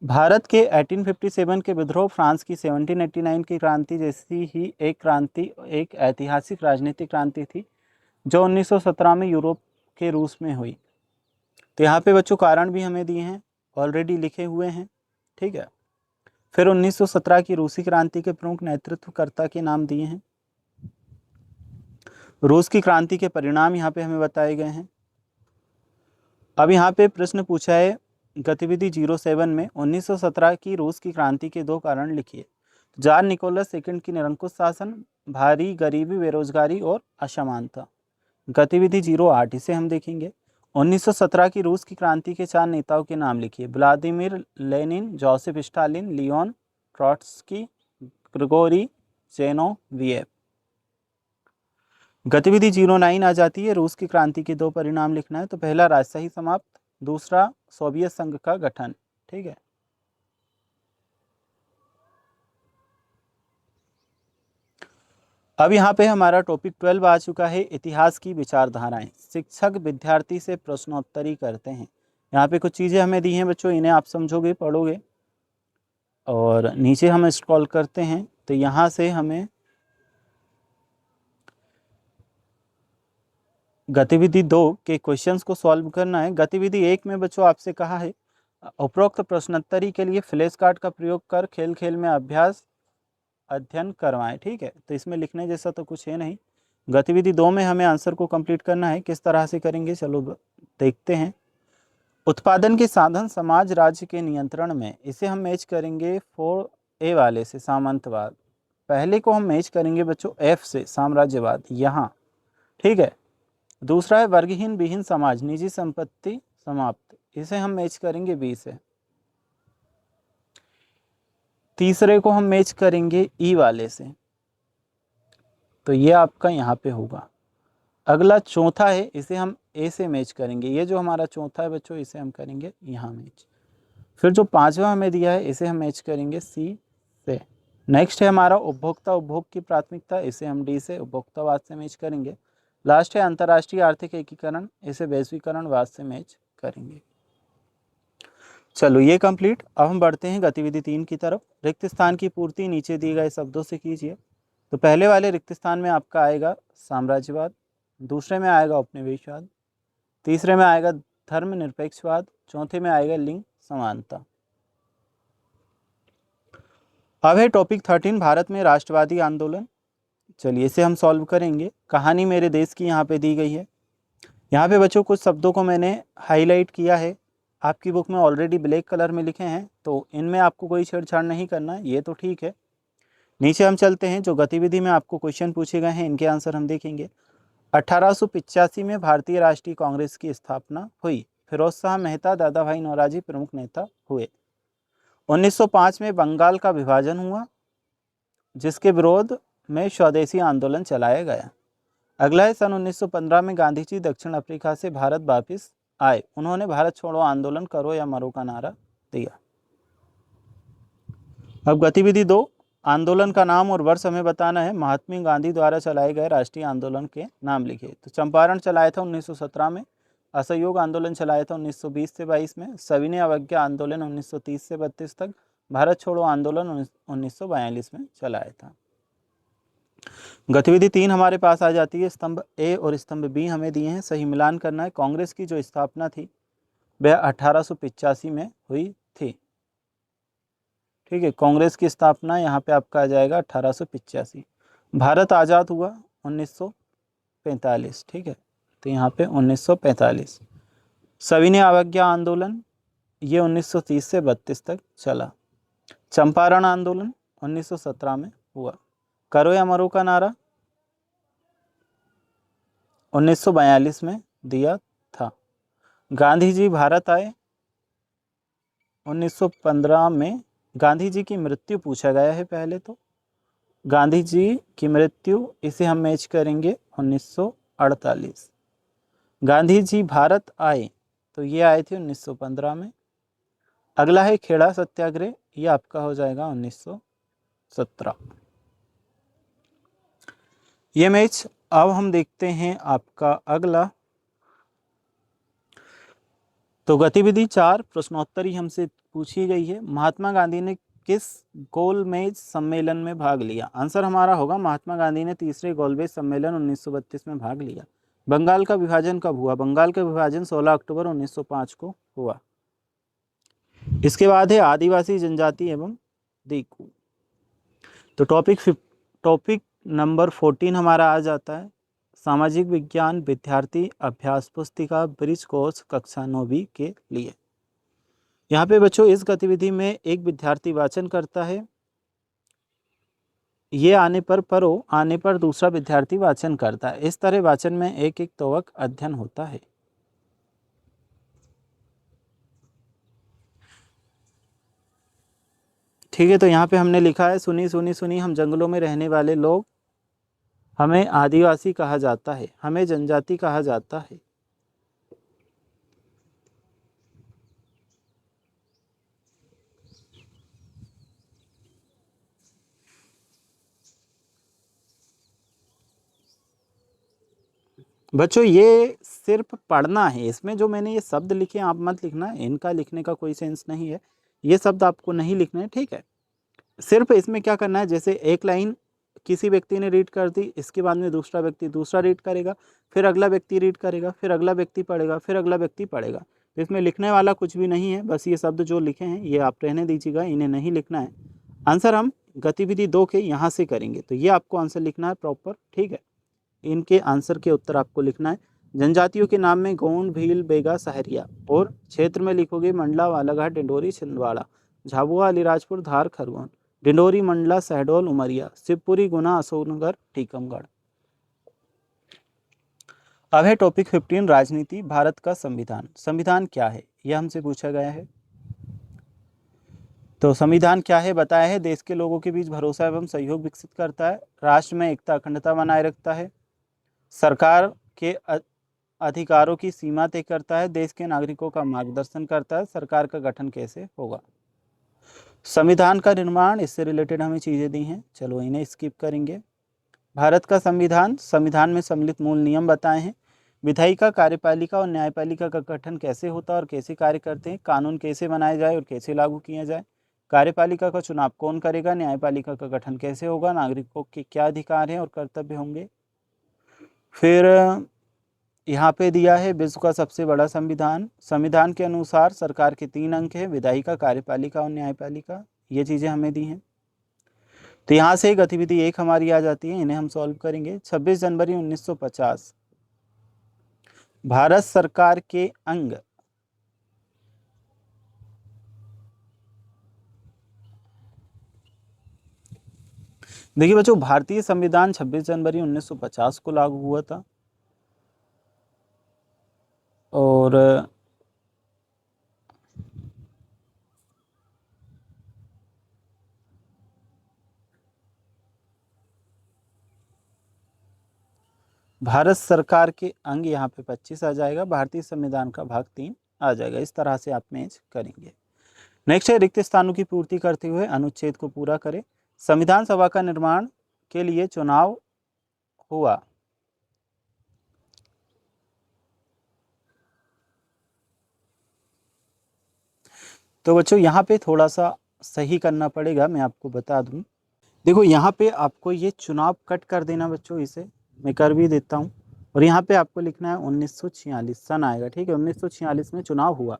भारत के 1857 के विद्रोह फ्रांस की 1789 की क्रांति जैसी ही एक क्रांति, एक ऐतिहासिक राजनीतिक क्रांति थी जो 1917 में यूरोप के रूस में हुई। तो यहाँ पे बच्चों कारण भी हमें दिए हैं, ऑलरेडी लिखे हुए हैं, ठीक है। फिर 1917 की रूसी क्रांति के प्रमुख नेतृत्वकर्ता के नाम दिए हैं। रूस की क्रांति के परिणाम यहाँ पे हमें बताए गए हैं। अब यहाँ पे प्रश्न पूछा है गतिविधि 07 में 1917 की रूस की क्रांति के दो कारण लिखिए। जार निकोलस सेकंड की निरंकुश शासन, भारी गरीबी, बेरोजगारी और असमानता। गतिविधि 08, इसे हम देखेंगे। 1917 की रूस की क्रांति के चार नेताओं के नाम लिखिए। Vladimir Lenin, Joseph Stalin, Leon Trotsky, Grigory Zinoviev. गतिविधि 09 आ जाती है। रूस की क्रांति के दो परिणाम लिखना है। तो पहला राजशाही समाप्त, दूसरा सोवियत संघ का गठन, ठीक है। अब यहाँ पे हमारा टॉपिक 12 आ चुका है, इतिहास की विचारधाराएं। शिक्षक विद्यार्थी से प्रश्नोत्तरी करते हैं। यहाँ पे कुछ चीज़ें हमें दी हैं बच्चों, इन्हें आप समझोगे, पढ़ोगे। और नीचे हम स्क्रॉल करते हैं तो यहाँ से हमें गतिविधि 2 के क्वेश्चंस को सॉल्व करना है। गतिविधि 1 में बच्चों आपसे कहा है उपरोक्त प्रश्नोत्तरी के लिए फ्लैश कार्ड का प्रयोग कर खेल खेल में अध्ययन करवाएं, ठीक है। तो इसमें लिखने जैसा तो कुछ है नहीं। गतिविधि 2 में हमें आंसर को कंप्लीट करना है। किस तरह से करेंगे चलो देखते हैं। उत्पादन के साधन समाज राज्य के नियंत्रण में, इसे हम मैच करेंगे 4A वाले से, सामंतवाद। पहले को हम मैच करेंगे बच्चों F से, साम्राज्यवाद, यहाँ, ठीक है। दूसरा है वर्गहीन विहीन समाज, निजी संपत्ति समाप्त, इसे हम मैच करेंगे B से। तीसरे को हम मैच करेंगे E वाले से, तो ये आपका यहाँ पे होगा। अगला चौथा है, इसे हम A से मैच करेंगे। ये जो हमारा चौथा है बच्चों, इसे हम करेंगे यहाँ मैच। फिर जो पांचवा हमें दिया है, इसे हम मैच करेंगे C से। नेक्स्ट है हमारा उपभोक्ता उपभोग की प्राथमिकता, इसे हम D से, उपभोक्तावाद से मैच करेंगे। लास्ट है अंतर्राष्ट्रीय आर्थिक एकीकरण, इसे वैश्वीकरणवाद से मैच करेंगे। चलो ये कंप्लीट। अब हम बढ़ते हैं गतिविधि 3 की तरफ। रिक्त स्थान की पूर्ति नीचे दिए गए शब्दों से कीजिए। तो पहले वाले रिक्त स्थान में आपका आएगा साम्राज्यवाद, दूसरे में आएगा उपनिवेशवाद, तीसरे में आएगा धर्मनिरपेक्षवाद, चौथे में आएगा लिंग समानता। अब है टॉपिक 13, भारत में राष्ट्रवादी आंदोलन। चलिए इसे हम सॉल्व करेंगे। कहानी मेरे देश की यहाँ पे दी गई है। यहाँ पे बच्चों कुछ शब्दों को मैंने हाईलाइट किया है, आपकी बुक में ऑलरेडी ब्लैक कलर में लिखे हैं, तो इनमें आपको कोई छेड़छाड़ नहीं करना, ये तो ठीक है। नीचे हम चलते हैं, जो गतिविधि में आपको क्वेश्चन पूछे गए हैं इनके आंसर हम देखेंगे। 1885 में भारतीय राष्ट्रीय कांग्रेस की स्थापना हुई। फिरोज शाह मेहता, दादा भाई नौरोजी प्रमुख नेता हुए। 1905 में बंगाल का विभाजन हुआ, जिसके विरोध में स्वदेशी आंदोलन चलाया गया। अगला है, सन 1915 में गांधी जी दक्षिण अफ्रीका से भारत वापस आए। उन्होंने भारत छोड़ो आंदोलन, करो या मरो का नारा दिया। अब गतिविधि 2, आंदोलन का नाम और वर्ष हमें बताना है। महात्मा गांधी द्वारा चलाए गए राष्ट्रीय आंदोलन के नाम लिखिए। तो चंपारण चलाया था 1917 में, असहयोग आंदोलन चलाया था 1920 से 22 में, सविनय अवज्ञा आंदोलन 1930 से 32 तक, भारत छोड़ो आंदोलन 1942 में चलाया था। गतिविधि 3 हमारे पास आ जाती है। स्तंभ ए और स्तंभ बी हमें दिए हैं, सही मिलान करना है। कांग्रेस की जो स्थापना थी वह 1885 में हुई थी। ठीक है, कांग्रेस की स्थापना यहाँ पे आपका आ जाएगा 1885। भारत आज़ाद हुआ 1945। ठीक है, तो यहाँ पे 1945। सविनय अवज्ञा आंदोलन ये 1930 से 32 तक चला। चंपारण आंदोलन 1917 में हुआ। करो या मरो का नारा 1942 में दिया था। गांधी जी भारत आए 1915 में। गांधी जी की मृत्यु पूछा गया है पहले, तो गांधी जी की मृत्यु इसे हम मैच करेंगे 1948। गांधी जी भारत आए तो ये आए थे 1915 में। अगला है खेड़ा सत्याग्रह, ये आपका हो जाएगा 1917। ये मैच। अब हम देखते हैं आपका अगला, तो गतिविधि 4 प्रश्नोत्तरी हमसे पूछी गई है। महात्मा गांधी ने किस गोलमेज सम्मेलन में भाग लिया? आंसर हमारा होगा महात्मा गांधी ने तीसरे गोलमेज सम्मेलन 1932 में भाग लिया। बंगाल का विभाजन कब हुआ? बंगाल का विभाजन 16 अक्टूबर 1905 को हुआ। इसके बाद है आदिवासी जनजाति एवं दीकू। तो टॉपिक नंबर 14 हमारा आ जाता है, सामाजिक विज्ञान विद्यार्थी अभ्यास पुस्तिका ब्रिज कोर्स कक्षा 9वीं के लिए। यहाँ पे बच्चों इस गतिविधि में एक विद्यार्थी वाचन करता है, ये आने पर दूसरा विद्यार्थी वाचन करता है। इस तरह वाचन में एक एक तोवक अध्ययन होता है। ठीक है, तो यहाँ पे हमने लिखा है, सुनी सुनी सुनी हम जंगलों में रहने वाले लोग, हमें आदिवासी कहा जाता है, हमें जनजाति कहा जाता है। बच्चों ये सिर्फ पढ़ना है, इसमें जो मैंने ये शब्द लिखे आप मत लिखना, इनका लिखने का कोई सेंस नहीं है, ये शब्द आपको नहीं लिखना है। ठीक है, सिर्फ इसमें क्या करना है, जैसे एक लाइन किसी व्यक्ति ने रीड कर दी, इसके बाद में दूसरा व्यक्ति दूसरा रीड करेगा, फिर अगला व्यक्ति रीड करेगा, फिर अगला व्यक्ति पढ़ेगा, फिर अगला व्यक्ति पढ़ेगा। तो इसमें लिखने वाला कुछ भी नहीं है, बस ये शब्द जो लिखे हैं ये आप रहने दीजिएगा, इन्हें नहीं लिखना है। आंसर हम गतिविधि 2 के यहाँ से करेंगे, तो ये आपको आंसर लिखना है प्रॉपर। ठीक है, इनके आंसर के उत्तर आपको लिखना है। जनजातियों के नाम में गोंड, भील, बेगा, सहरिया, और क्षेत्र में लिखोगे मंडला, बालाघाट, डिंडोरी, छिंदवाड़ा, झाबुआ, अलीराजपुर, धार, खरगोन, डिंडोरी, मंडला, शहडोल, उमरिया, शिवपुरी, गुना, अशोकनगर, टीकमगढ़। अब है टॉपिक 15 राजनीति, भारत का संविधान। संविधान क्या है यह हमसे पूछा गया है। तो संविधान क्या है बताया है, देश के लोगों के बीच भरोसा एवं सहयोग विकसित करता है, राष्ट्र में एकता अखंडता बनाए रखता है, सरकार के अधिकारों की सीमा तय करता है, देश के नागरिकों का मार्गदर्शन करता है, सरकार का गठन कैसे होगा। संविधान का निर्माण, इससे रिलेटेड हमें चीज़ें दी हैं, चलो इन्हें स्किप करेंगे। भारत का संविधान, संविधान में सम्मिलित मूल नियम बताए हैं, विधायिका, कार्यपालिका और न्यायपालिका का गठन कैसे होता है और कैसे कार्य करते हैं, कानून कैसे बनाए जाए और कैसे लागू किया जाए, कार्यपालिका का चुनाव कौन करेगा, न्यायपालिका का गठन कैसे होगा, नागरिकों के क्या अधिकार हैं और कर्तव्य होंगे। फिर यहाँ पे दिया है विश्व का सबसे बड़ा संविधान। संविधान के अनुसार सरकार के 3 अंग हैं, विधायिका, कार्यपालिका और न्यायपालिका, ये चीज़ें हमें दी हैं। तो यहाँ से गतिविधि 1 हमारी आ जाती है, इन्हें हम सॉल्व करेंगे। 26 जनवरी 1950 भारत सरकार के अंग देखिए बच्चों, भारतीय संविधान 26 जनवरी 1950 को लागू हुआ था। और भारत सरकार के अंग यहाँ पे 25 आ जाएगा, भारतीय संविधान का भाग 3 आ जाएगा। इस तरह से आप मैच करेंगे। नेक्स्ट है, रिक्त स्थानों की पूर्ति करते हुए अनुच्छेद को पूरा करें। संविधान सभा का निर्माण के लिए चुनाव हुआ। तो बच्चों यहाँ पे थोड़ा सा सही करना पड़ेगा, मैं आपको बता दूं। देखो यहाँ पे आपको ये चुनाव कट कर देना बच्चों, इसे मैं कर भी देता हूँ। और यहाँ पे आपको लिखना है 1946 सन आएगा, ठीक है। 1946 में चुनाव हुआ,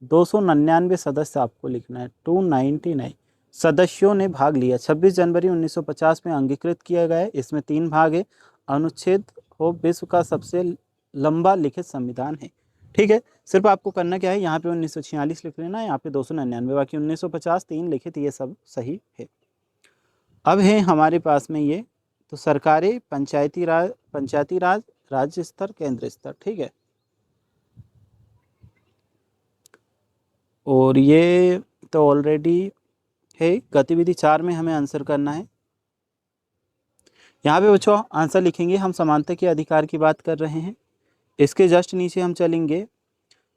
299 सदस्य आपको लिखना है, 299 सदस्यों ने भाग लिया। 26 जनवरी 1950 में अंगीकृत किया गया है। इसमें 3 भाग है। अनुच्छेद हो विश्व का सबसे लंबा लिखित संविधान है, ठीक है। सिर्फ आपको करना क्या है, यहाँ पे 1946 लिख लेना, यहाँ पे 299, बाकी 1950 3 लिखित, ये सब सही है। अब है हमारे पास में ये, तो सरकारें पंचायती राज, राज्य स्तर, केंद्र स्तर, ठीक है। और ये तो ऑलरेडी है। गतिविधि 4 में हमें आंसर करना है। यहाँ पे बच्चों आंसर लिखेंगे, हम समानता के अधिकार की बात कर रहे हैं। इसके जस्ट नीचे हम चलेंगे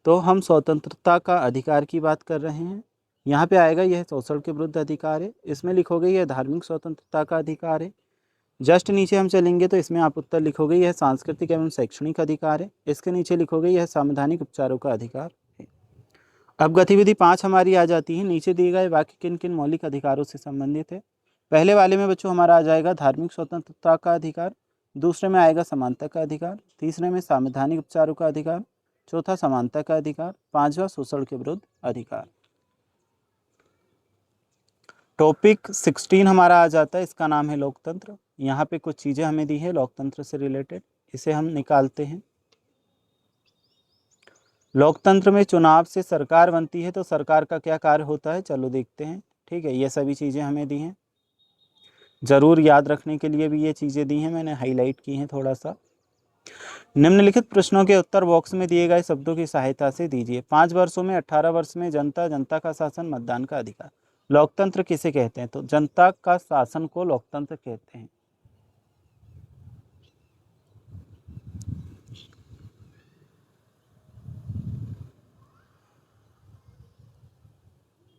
तो हम स्वतंत्रता का अधिकार की बात कर रहे हैं। यहाँ पे आएगा यह शोषण के विरुद्ध अधिकार है। इसमें लिखोगे यह धार्मिक स्वतंत्रता का अधिकार है। जस्ट नीचे हम चलेंगे तो इसमें आप उत्तर लिखोगे यह सांस्कृतिक एवं शैक्षणिक अधिकार है। इसके नीचे लिखोगे यह संवैधानिक उपचारों का अधिकार है। अब गतिविधि 5 हमारी आ जाती है। नीचे दिए गए वाक्य किन किन मौलिक अधिकारों से संबंधित है। पहले वाले में बच्चों हमारा आ जाएगा धार्मिक स्वतंत्रता का अधिकार, दूसरे में आएगा समानता का अधिकार, तीसरे में संवैधानिक उपचारों का अधिकार, चौथा समानता का अधिकार, पांचवा शोषण के विरुद्ध अधिकार। टॉपिक 16 हमारा आ जाता है, इसका नाम है लोकतंत्र। यहाँ पे कुछ चीज़ें हमें दी है लोकतंत्र से रिलेटेड, इसे हम निकालते हैं। लोकतंत्र में चुनाव से सरकार बनती है, तो सरकार का क्या कार्य होता है, चलो देखते हैं, ठीक है। ये सभी चीज़ें हमें दी हैं, ज़रूर याद रखने के लिए भी ये चीज़ें दी हैं, मैंने हाईलाइट की हैं थोड़ा सा। निम्नलिखित प्रश्नों के उत्तर बॉक्स में दिए गए शब्दों की सहायता से दीजिए। 5 वर्षों में 18 वर्ष में जनता, जनता का शासन, मतदान का अधिकार। लोकतंत्र किसे कहते हैं, तो जनता का शासन को लोकतंत्र कहते हैं।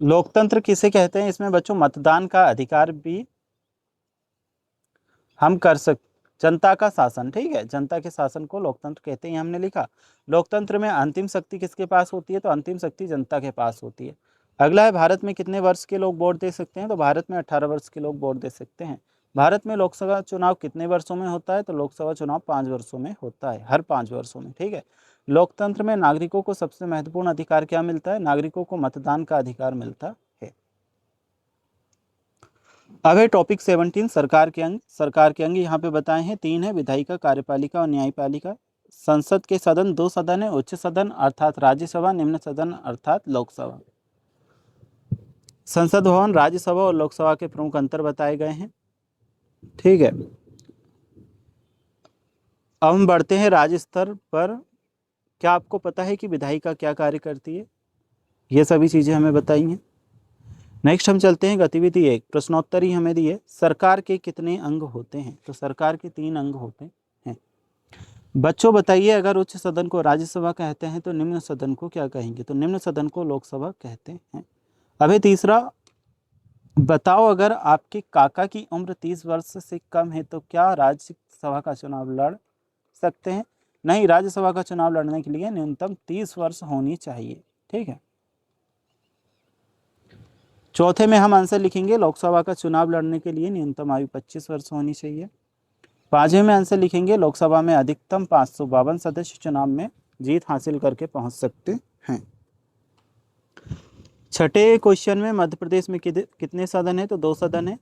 लोकतंत्र किसे कहते हैं, इसमें बच्चों मतदान का अधिकार भी हम कर सकते। जनता का शासन, ठीक है, जनता के शासन को लोकतंत्र कहते हैं, हमने लिखा। लोकतंत्र में अंतिम शक्ति किसके पास होती है, तो अंतिम शक्ति जनता के पास होती है। अगला है, भारत में कितने वर्ष के लोग वोट दे सकते हैं, तो भारत में 18 वर्ष के लोग वोट दे सकते हैं। भारत में लोकसभा चुनाव कितने वर्षों में होता है, तो लोकसभा चुनाव 5 वर्षों में होता है, हर 5 वर्षों में, ठीक है। लोकतंत्र में नागरिकों को सबसे महत्वपूर्ण अधिकार क्या मिलता है, नागरिकों को मतदान का अधिकार मिलता है। अब है टॉपिक 17 सरकार के अंग। सरकार के अंग यहाँ पे बताए हैं 3 है, विधायिका, कार्यपालिका और न्यायपालिका। संसद के सदन 2 सदन है, उच्च सदन अर्थात राज्यसभा, निम्न सदन अर्थात लोकसभा। संसद भवन, राज्यसभा और लोकसभा के प्रमुख अंतर बताए गए हैं, ठीक है। अब हम बढ़ते हैं राज्य स्तर पर। क्या आपको पता है कि विधायिका क्या कार्य करती है, ये सभी चीज़ें हमें बताई हैं। नेक्स्ट हम चलते हैं गतिविधि 1, प्रश्नोत्तरी हमें दी है। सरकार के कितने अंग होते हैं, तो सरकार के 3 अंग होते हैं। बच्चों बताइए, अगर उच्च सदन को राज्यसभा कहते हैं तो निम्न सदन को क्या कहेंगे, तो निम्न सदन को लोकसभा कहते हैं। अभी तीसरा, बताओ अगर आपके काका की उम्र 30 वर्ष से कम है तो क्या राज्यसभा का चुनाव लड़ सकते हैं, नहीं, राज्यसभा का चुनाव लड़ने के लिए न्यूनतम 30 वर्ष होनी चाहिए, ठीक है। चौथे में हम आंसर लिखेंगे, लोकसभा का चुनाव लड़ने के लिए न्यूनतम आयु 25 वर्ष होनी चाहिए। 5वें में आंसर लिखेंगे, लोकसभा में अधिकतम 552 सदस्य चुनाव में जीत हासिल करके पहुंच सकते हैं। छठे क्वेश्चन में मध्य प्रदेश में कितने सदन है, तो 2 सदन है।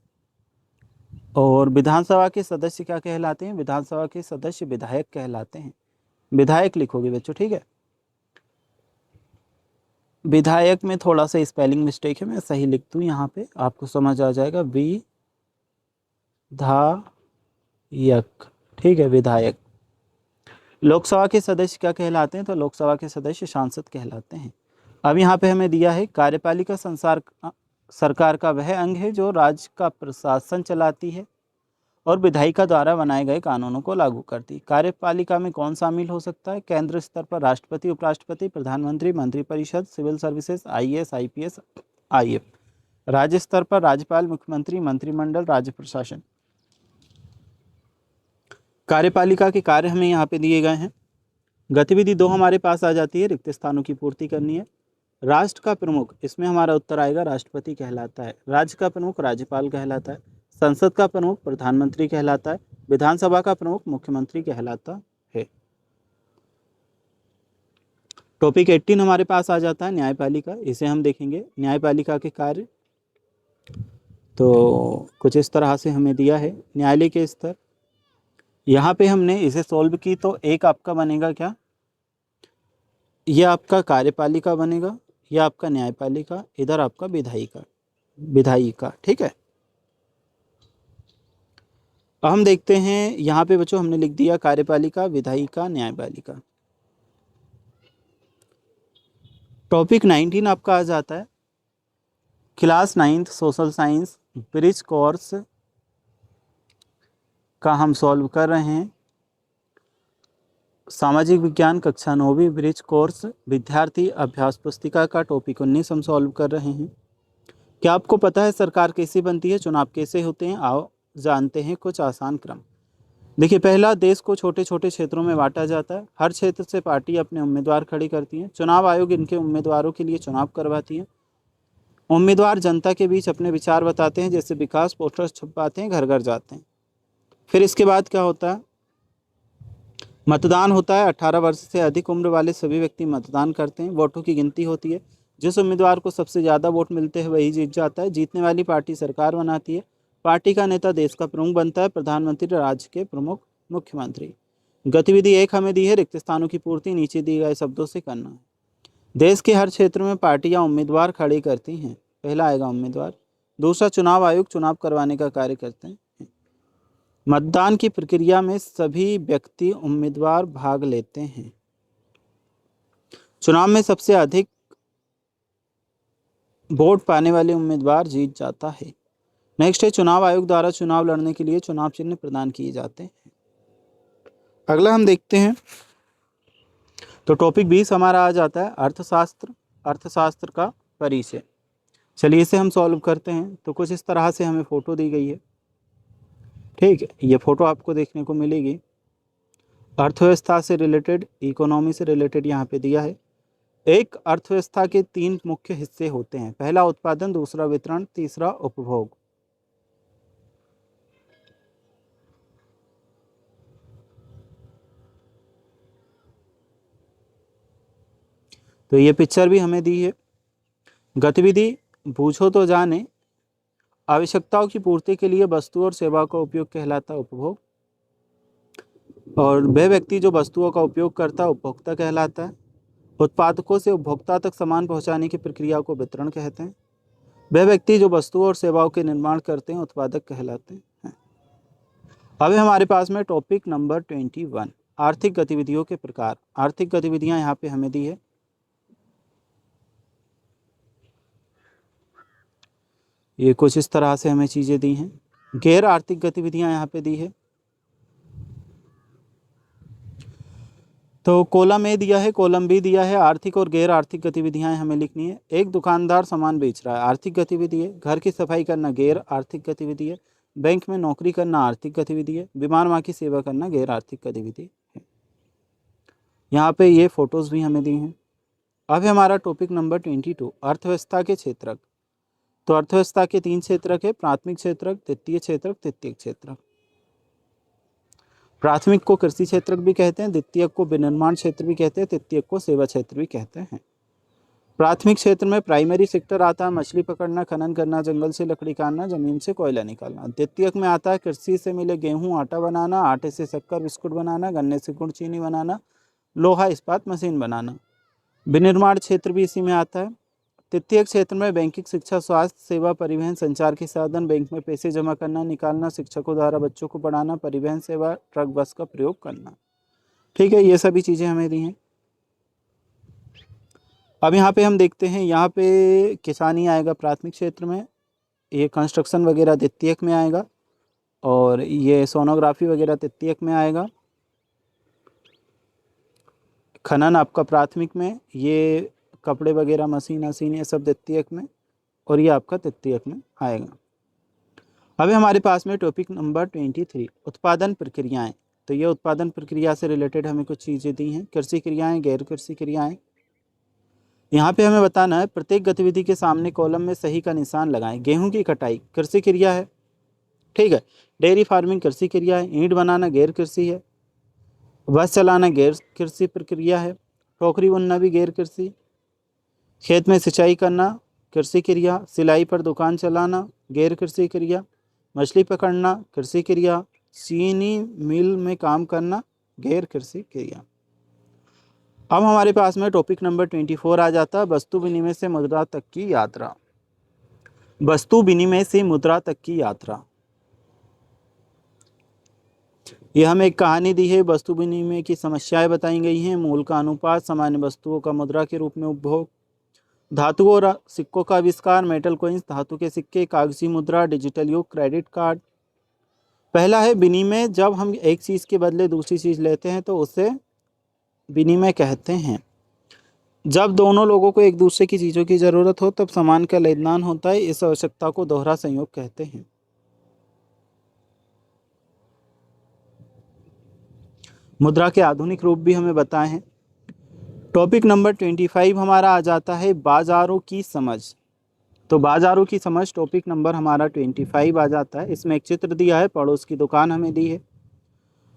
और विधानसभा के सदस्य क्या कहलाते हैं, विधानसभा के सदस्य विधायक कहलाते हैं। विधायक लिखोगे बच्चों, ठीक है। विधायक में थोड़ा सा स्पेलिंग मिस्टेक है, मैं सही लिख दूँ यहाँ पे, आपको समझ आ जाएगा। ठीक है, विधायक। लोकसभा के सदस्य क्या कहलाते हैं? तो लोकसभा के सदस्य सांसद कहलाते हैं। अब यहाँ पे हमें दिया है कार्यपालिका सरकार का वह अंग है जो राज्य का प्रशासन चलाती है और विधायिका द्वारा बनाए गए कानूनों को लागू करती है। कार्यपालिका में कौन शामिल हो सकता है? केंद्र स्तर पर राष्ट्रपति, उपराष्ट्रपति, प्रधानमंत्री, मंत्रिपरिषद, civil services, IAS, IPS, IF. राज्य स्तर पर राज्यपाल, मुख्यमंत्री, मंत्रिमंडल, राज्य प्रशासन। कार्यपालिका के कार्य हमें यहाँ पे दिए गए हैं। गतिविधि 2 हमारे पास आ जाती है, रिक्त स्थानों की पूर्ति करनी है। राष्ट्र का प्रमुख, इसमें हमारा उत्तर आएगा राष्ट्रपति कहलाता है। राज्य का प्रमुख राज्यपाल कहलाता है। संसद का प्रमुख प्रधानमंत्री कहलाता है। विधानसभा का प्रमुख मुख्यमंत्री कहलाता है। टॉपिक 18 हमारे पास आ जाता है न्यायपालिका। इसे हम देखेंगे, न्यायपालिका के कार्य। तो कुछ इस तरह से हमें दिया है न्यायालय के स्तर। यहाँ पे हमने इसे सॉल्व की तो एक आपका बनेगा क्या, ये आपका कार्यपालिका बनेगा, यह आपका न्यायपालिका, इधर आपका विधायिका। ठीक है। अब हम देखते हैं यहाँ पे बच्चों हमने लिख दिया कार्यपालिका, विधायिका, न्यायपालिका। टॉपिक 19 आपका आ जाता है class 9th social science bridge course का हम सॉल्व कर रहे हैं। सामाजिक विज्ञान कक्षा 9वीं ब्रिज कोर्स विद्यार्थी अभ्यास पुस्तिका का टॉपिक 19 हम सॉल्व कर रहे हैं। क्या आपको पता है सरकार कैसे बनती है, चुनाव कैसे होते हैं? आओ जानते हैं कुछ आसान क्रम। देखिए, पहला, देश को छोटे छोटे क्षेत्रों में बांटा जाता है। हर क्षेत्र से पार्टी अपने उम्मीदवार खड़ी करती हैं। चुनाव आयोग इनके उम्मीदवारों के लिए चुनाव करवाती है। उम्मीदवार जनता के बीच अपने विचार बताते हैं, जैसे विकास पोस्टर छपवाते हैं, घर घर जाते हैं। फिर इसके बाद क्या होता है? मतदान होता है। 18 वर्ष से अधिक उम्र वाले सभी व्यक्ति मतदान करते हैं। वोटों की गिनती होती है। जिस उम्मीदवार को सबसे ज़्यादा वोट मिलते हैं वही जीत जाता है। जीतने वाली पार्टी सरकार बनाती है। पार्टी का नेता देश का प्रमुख बनता है। प्रधानमंत्री राज्य के प्रमुख, मुख्यमंत्री। गतिविधि 1 हमें दी है रिक्त स्थानों की पूर्ति नीचे दिए गए शब्दों से करना है। देश के हर क्षेत्र में पार्टियां उम्मीदवार खड़े करती हैं। पहला आएगा उम्मीदवार। दूसरा, चुनाव आयोग चुनाव करवाने का कार्य करते हैं। मतदान की प्रक्रिया में सभी व्यक्ति उम्मीदवार भाग लेते हैं। चुनाव में सबसे अधिक वोट पाने वाले उम्मीदवार जीत जाता है। नेक्स्ट है, चुनाव आयोग द्वारा चुनाव लड़ने के लिए चुनाव चिन्ह प्रदान किए जाते हैं। अगला हम देखते हैं तो टॉपिक 20 हमारा आ जाता है अर्थशास्त्र। अर्थशास्त्र का परिचय। चलिए इसे हम सॉल्व करते हैं। तो कुछ इस तरह से हमें फोटो दी गई है। ठीक है, ये फोटो आपको देखने को मिलेगी। अर्थव्यवस्था से रिलेटेड, इकोनॉमी से रिलेटेड यहाँ पे दिया है। एक अर्थव्यवस्था के 3 मुख्य हिस्से होते हैं। पहला उत्पादन, दूसरा वितरण, तीसरा उपभोग। तो ये पिक्चर भी हमें दी है। गतिविधि पूछो तो जाने। आवश्यकताओं की पूर्ति के लिए वस्तु और सेवाओं का उपयोग कहलाता है उपभोग। और वह व्यक्ति जो वस्तुओं का उपयोग करता है उपभोक्ता कहलाता है। उत्पादकों से उपभोक्ता तक सामान पहुंचाने की प्रक्रिया को वितरण कहते हैं। वह व्यक्ति जो वस्तुओं और सेवाओं के निर्माण करते हैं उत्पादक कहलाते हैं। अब हमारे पास में टॉपिक नंबर 21 आर्थिक गतिविधियों के प्रकार। आर्थिक गतिविधियां यहाँ पे हमें दी है। ये कुछ इस तरह से हमें चीज़ें दी हैं। गैर आर्थिक गतिविधियां यहाँ पे दी है। तो कॉलम ए दिया है, कॉलम बी दिया है। आर्थिक और गैर आर्थिक गतिविधियां हमें लिखनी है। एक दुकानदार सामान बेच रहा है, आर्थिक गतिविधि है। घर की सफाई करना गैर आर्थिक गतिविधि है। बैंक में नौकरी करना आर्थिक गतिविधि है। बीमार माँ की सेवा करना गैर आर्थिक गतिविधि है। यहाँ पे ये फोटोज़ भी हमें दी हैं। अब हमारा टॉपिक नंबर 22 अर्थव्यवस्था के क्षेत्रक। तो अर्थव्यवस्था के 3 क्षेत्रक है, प्राथमिक क्षेत्रक, द्वितीय क्षेत्रक, तृतीयक क्षेत्रक। प्राथमिक को कृषि क्षेत्रक भी कहते हैं, द्वितीयक को विनिर्माण क्षेत्र भी कहते हैं, तृतीयक को सेवा क्षेत्र भी कहते हैं। प्राथमिक क्षेत्र में प्राइमरी सेक्टर आता है, मछली पकड़ना, खनन करना, जंगल से लकड़ी काटना, जमीन से कोयला निकालना। द्वितीयक में आता है कृषि से मिले गेहूं आटा बनाना, आटे से शक्कर बिस्कुट बनाना, गन्ने से गुड़ चीनी बनाना, लोहा इस्पात मशीन बनाना। विनिर्माण क्षेत्र भी इसी में आता है। तृतीय क्षेत्र में बैंकिंग, शिक्षा, स्वास्थ्य सेवा, परिवहन, संचार के साधन, बैंक में पैसे जमा करना निकालना, शिक्षकों द्वारा बच्चों को पढ़ाना, परिवहन सेवा, ट्रक बस का प्रयोग करना। ठीक है, ये सभी चीज़ें हमें दी हैं। अब यहाँ पे हम देखते हैं, यहाँ पे किसानी आएगा प्राथमिक क्षेत्र में, ये कंस्ट्रक्शन वगैरह द्वितीयक में आएगा, और ये सोनोग्राफी वगैरह तृतीयक में आएगा। खनन आपका प्राथमिक में, ये कपड़े वगैरह मशीन वशीन ये सब द्वितीयक में, और ये आपका तृतीयक में आएगा। अभी हमारे पास में टॉपिक नंबर 23 उत्पादन प्रक्रियाएं। तो ये उत्पादन प्रक्रिया से रिलेटेड हमें कुछ चीज़ें दी हैं। कृषि क्रियाएं, गैर कृषि क्रियाएं। यहाँ पे हमें बताना है प्रत्येक गतिविधि के सामने कॉलम में सही का निशान लगाएं। गेहूं की कटाई कृषि क्रिया है, ठीक है। डेयरी फार्मिंग कृषि क्रिया है। ईंट बनाना गैर कृषि है। बस चलाना गैर कृषि प्रक्रिया है। टोकरी बुनना भी गैर कृषि। खेत में सिंचाई करना कृषि क्रिया। सिलाई पर दुकान चलाना गैर कृषि क्रिया। मछली पकड़ना कृषि क्रिया। चीनी मिल में काम करना गैर कृषि क्रिया। अब हमारे पास में टॉपिक नंबर 24 आ जाता है, वस्तु विनिमय से मुद्रा तक की यात्रा। वस्तु विनिमय से मुद्रा तक की यात्रा, ये हमें एक कहानी दी है। वस्तु विनिमय की समस्याएं बताई गई हैं। मूल का अनुपात, सामान्य वस्तुओं का मुद्रा के रूप में उपभोग, धातुओं और सिक्कों का आविष्कार, मेटल कॉइन्स, धातु के सिक्के, कागजी मुद्रा, डिजिटल युग, क्रेडिट कार्ड। पहला है विनिमय, जब हम एक चीज़ के बदले दूसरी चीज़ लेते हैं तो उसे विनिमय कहते हैं। जब दोनों लोगों को एक दूसरे की चीज़ों की ज़रूरत हो तब सामान का लेन देन होता है। इस आवश्यकता को दोहरा संयोग कहते हैं। मुद्रा के आधुनिक रूप भी हमें बताए हैं। टॉपिक नंबर 25 हमारा आ जाता है बाजारों की समझ। तो बाजारों की समझ टॉपिक नंबर हमारा 25 आ जाता है। इसमें एक चित्र दिया है, पड़ोस की दुकान हमें दी है,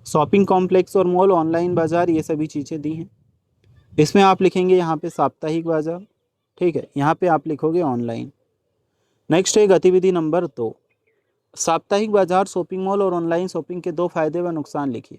शॉपिंग कॉम्प्लेक्स और मॉल, ऑनलाइन बाजार, ये सभी चीज़ें दी हैं। इसमें आप लिखेंगे यहाँ पे साप्ताहिक बाजार, ठीक है, यहाँ पे आप लिखोगे ऑनलाइन। नेक्स्ट है गतिविधि नंबर 2, साप्ताहिक बाजार, शॉपिंग मॉल और ऑनलाइन शॉपिंग के 2 फायदे व नुकसान लिखिए।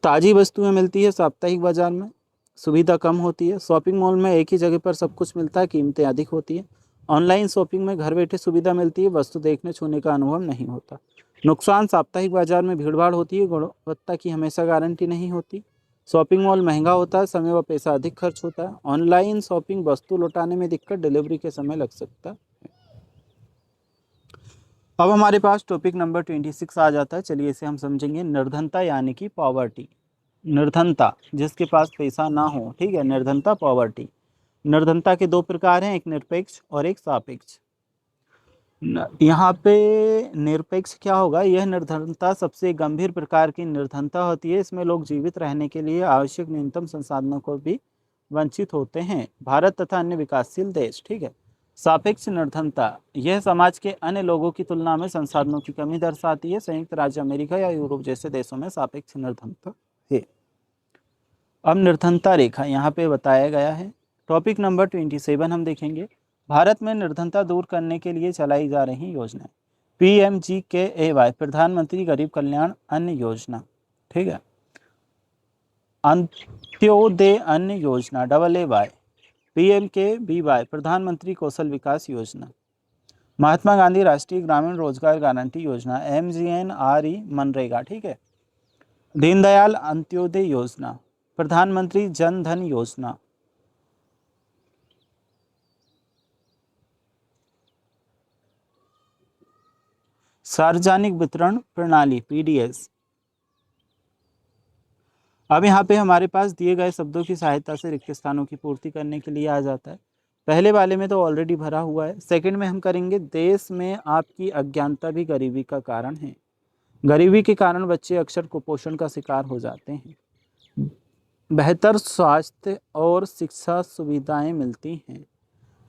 ताज़ी वस्तुएं मिलती है साप्ताहिक बाजार में, सुविधा कम होती है। शॉपिंग मॉल में एक ही जगह पर सब कुछ मिलता है, कीमतें अधिक होती है। ऑनलाइन शॉपिंग में घर बैठे सुविधा मिलती है, वस्तु देखने छूने का अनुभव नहीं होता। नुकसान, साप्ताहिक बाजार में भीड़भाड़ होती है, गुणवत्ता की हमेशा गारंटी नहीं होती। शॉपिंग मॉल महंगा होता है, समय व पैसा अधिक खर्च होता है। ऑनलाइन शॉपिंग, वस्तु लौटाने में दिक्कत, डिलीवरी के समय लग सकता है। अब हमारे पास टॉपिक नंबर 26 आ जाता है। चलिए इसे हम समझेंगे। निर्धनता यानी कि पॉवर्टी। निर्धनता, जिसके पास पैसा ना हो, ठीक है, निर्धनता, पॉवर्टी। निर्धनता के 2 प्रकार हैं, एक निरपेक्ष और एक सापेक्ष। यहाँ पे निरपेक्ष क्या होगा, यह निर्धनता सबसे गंभीर प्रकार की निर्धनता होती है। इसमें लोग जीवित रहने के लिए आवश्यक न्यूनतम संसाधनों को भी वंचित होते हैं, भारत तथा अन्य विकासशील देश, ठीक है। सापेक्ष निर्धनता, यह समाज के अन्य लोगों की तुलना में संसाधनों की कमी दर्शाती है। संयुक्त राज्य अमेरिका या यूरोप जैसे देशों में सापेक्ष निर्धनता है। अब निर्धनता रेखा यहाँ पे बताया गया है। टॉपिक नंबर 27 हम देखेंगे। भारत में निर्धनता दूर करने के लिए चलाई जा रही योजनाएं। PMGKAY, प्रधानमंत्री गरीब कल्याण अन्न योजना, ठीक है। अंत्योदय अन्न योजना, AAY। PMKVY, प्रधानमंत्री कौशल विकास योजना। महात्मा गांधी राष्ट्रीय ग्रामीण रोजगार गारंटी योजना, MGNRE, मनरेगा, ठीक है। दीनदयाल अंत्योदय योजना, प्रधानमंत्री जन धन योजना। सार्वजनिक वितरण प्रणाली, PDS। अब यहाँ पे हमारे पास दिए गए शब्दों की सहायता से रिक्त स्थानों की पूर्ति करने के लिए आ जाता है। पहले वाले में तो ऑलरेडी भरा हुआ है। सेकंड में हम करेंगे, देश में आपकी अज्ञानता भी गरीबी का कारण है। गरीबी के कारण बच्चे अक्सर कुपोषण का शिकार हो जाते हैं। बेहतर स्वास्थ्य और शिक्षा सुविधाएं मिलती हैं।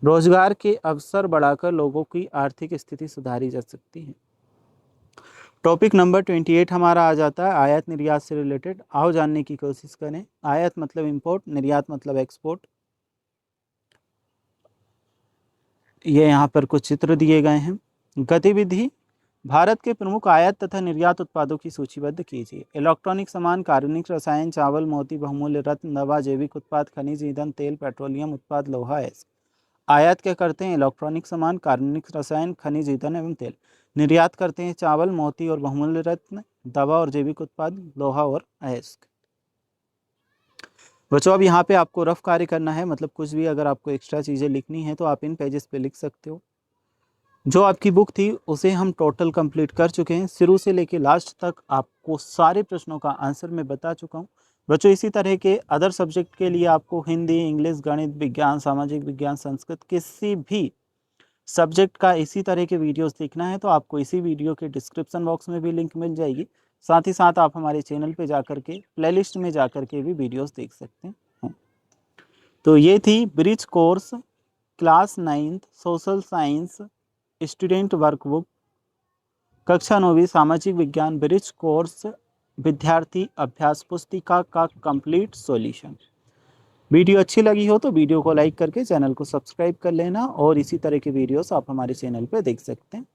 रोजगार के अवसर बढ़ाकर लोगों की आर्थिक स्थिति सुधारी जा सकती है। टॉपिक नंबर 28 हमारा आ जाता है आयात निर्यात से रिलेटेड। आओ जानने की कोशिश करें। आयात मतलब इंपोर्ट, निर्यात मतलब एक्सपोर्ट। ये यहाँ पर कुछ चित्र दिए गए हैं। गतिविधि, भारत के प्रमुख आयात तथा निर्यात उत्पादों की सूचीबद्ध कीजिए। इलेक्ट्रॉनिक सामान, कार्बनिक रसायन, चावल, मोती, बहुमूल्य रत्न, दवा, जैविक उत्पाद, खनिज ईंधन, तेल, पेट्रोलियम उत्पाद, लोहा, ऐसे। आयात क्या करते हैं? इलेक्ट्रॉनिक सामान, कार्बनिक रसायन, खनिज, ईंधन एवं तेल। निर्यात करते हैं चावल, मोती और बहुमूल्य रत्न, दवा और जैविक उत्पाद, लोहा और अयस्क। बच्चों अब यहाँ पे आपको रफ कार्य करना है, मतलब कुछ भी अगर आपको एक्स्ट्रा चीज़ें लिखनी है तो आप इन पेजेस पे लिख सकते हो। जो आपकी बुक थी उसे हम टोटल कंप्लीट कर चुके हैं, शुरू से लेके लास्ट तक आपको सारे प्रश्नों का आंसर मैं बता चुका हूँ। बच्चों इसी तरह के अदर सब्जेक्ट के लिए आपको हिंदी, इंग्लिश, गणित, विज्ञान, सामाजिक विज्ञान, संस्कृत, किसी भी सब्जेक्ट का इसी तरह के वीडियोस देखना है तो आपको इसी वीडियो के डिस्क्रिप्शन बॉक्स में भी लिंक मिल जाएगी। साथ ही साथ आप हमारे चैनल पे जाकर के प्लेलिस्ट में जाकर के भी वीडियोस देख सकते हैं। तो ये थी bridge course class 9th social science student workbook कक्षा 9वीं सामाजिक विज्ञान ब्रिज कोर्स विद्यार्थी अभ्यास पुस्तिका का कंप्लीट सॉल्यूशन। वीडियो अच्छी लगी हो तो वीडियो को लाइक करके चैनल को सब्सक्राइब कर लेना और इसी तरह के वीडियोस आप हमारे चैनल पे देख सकते हैं।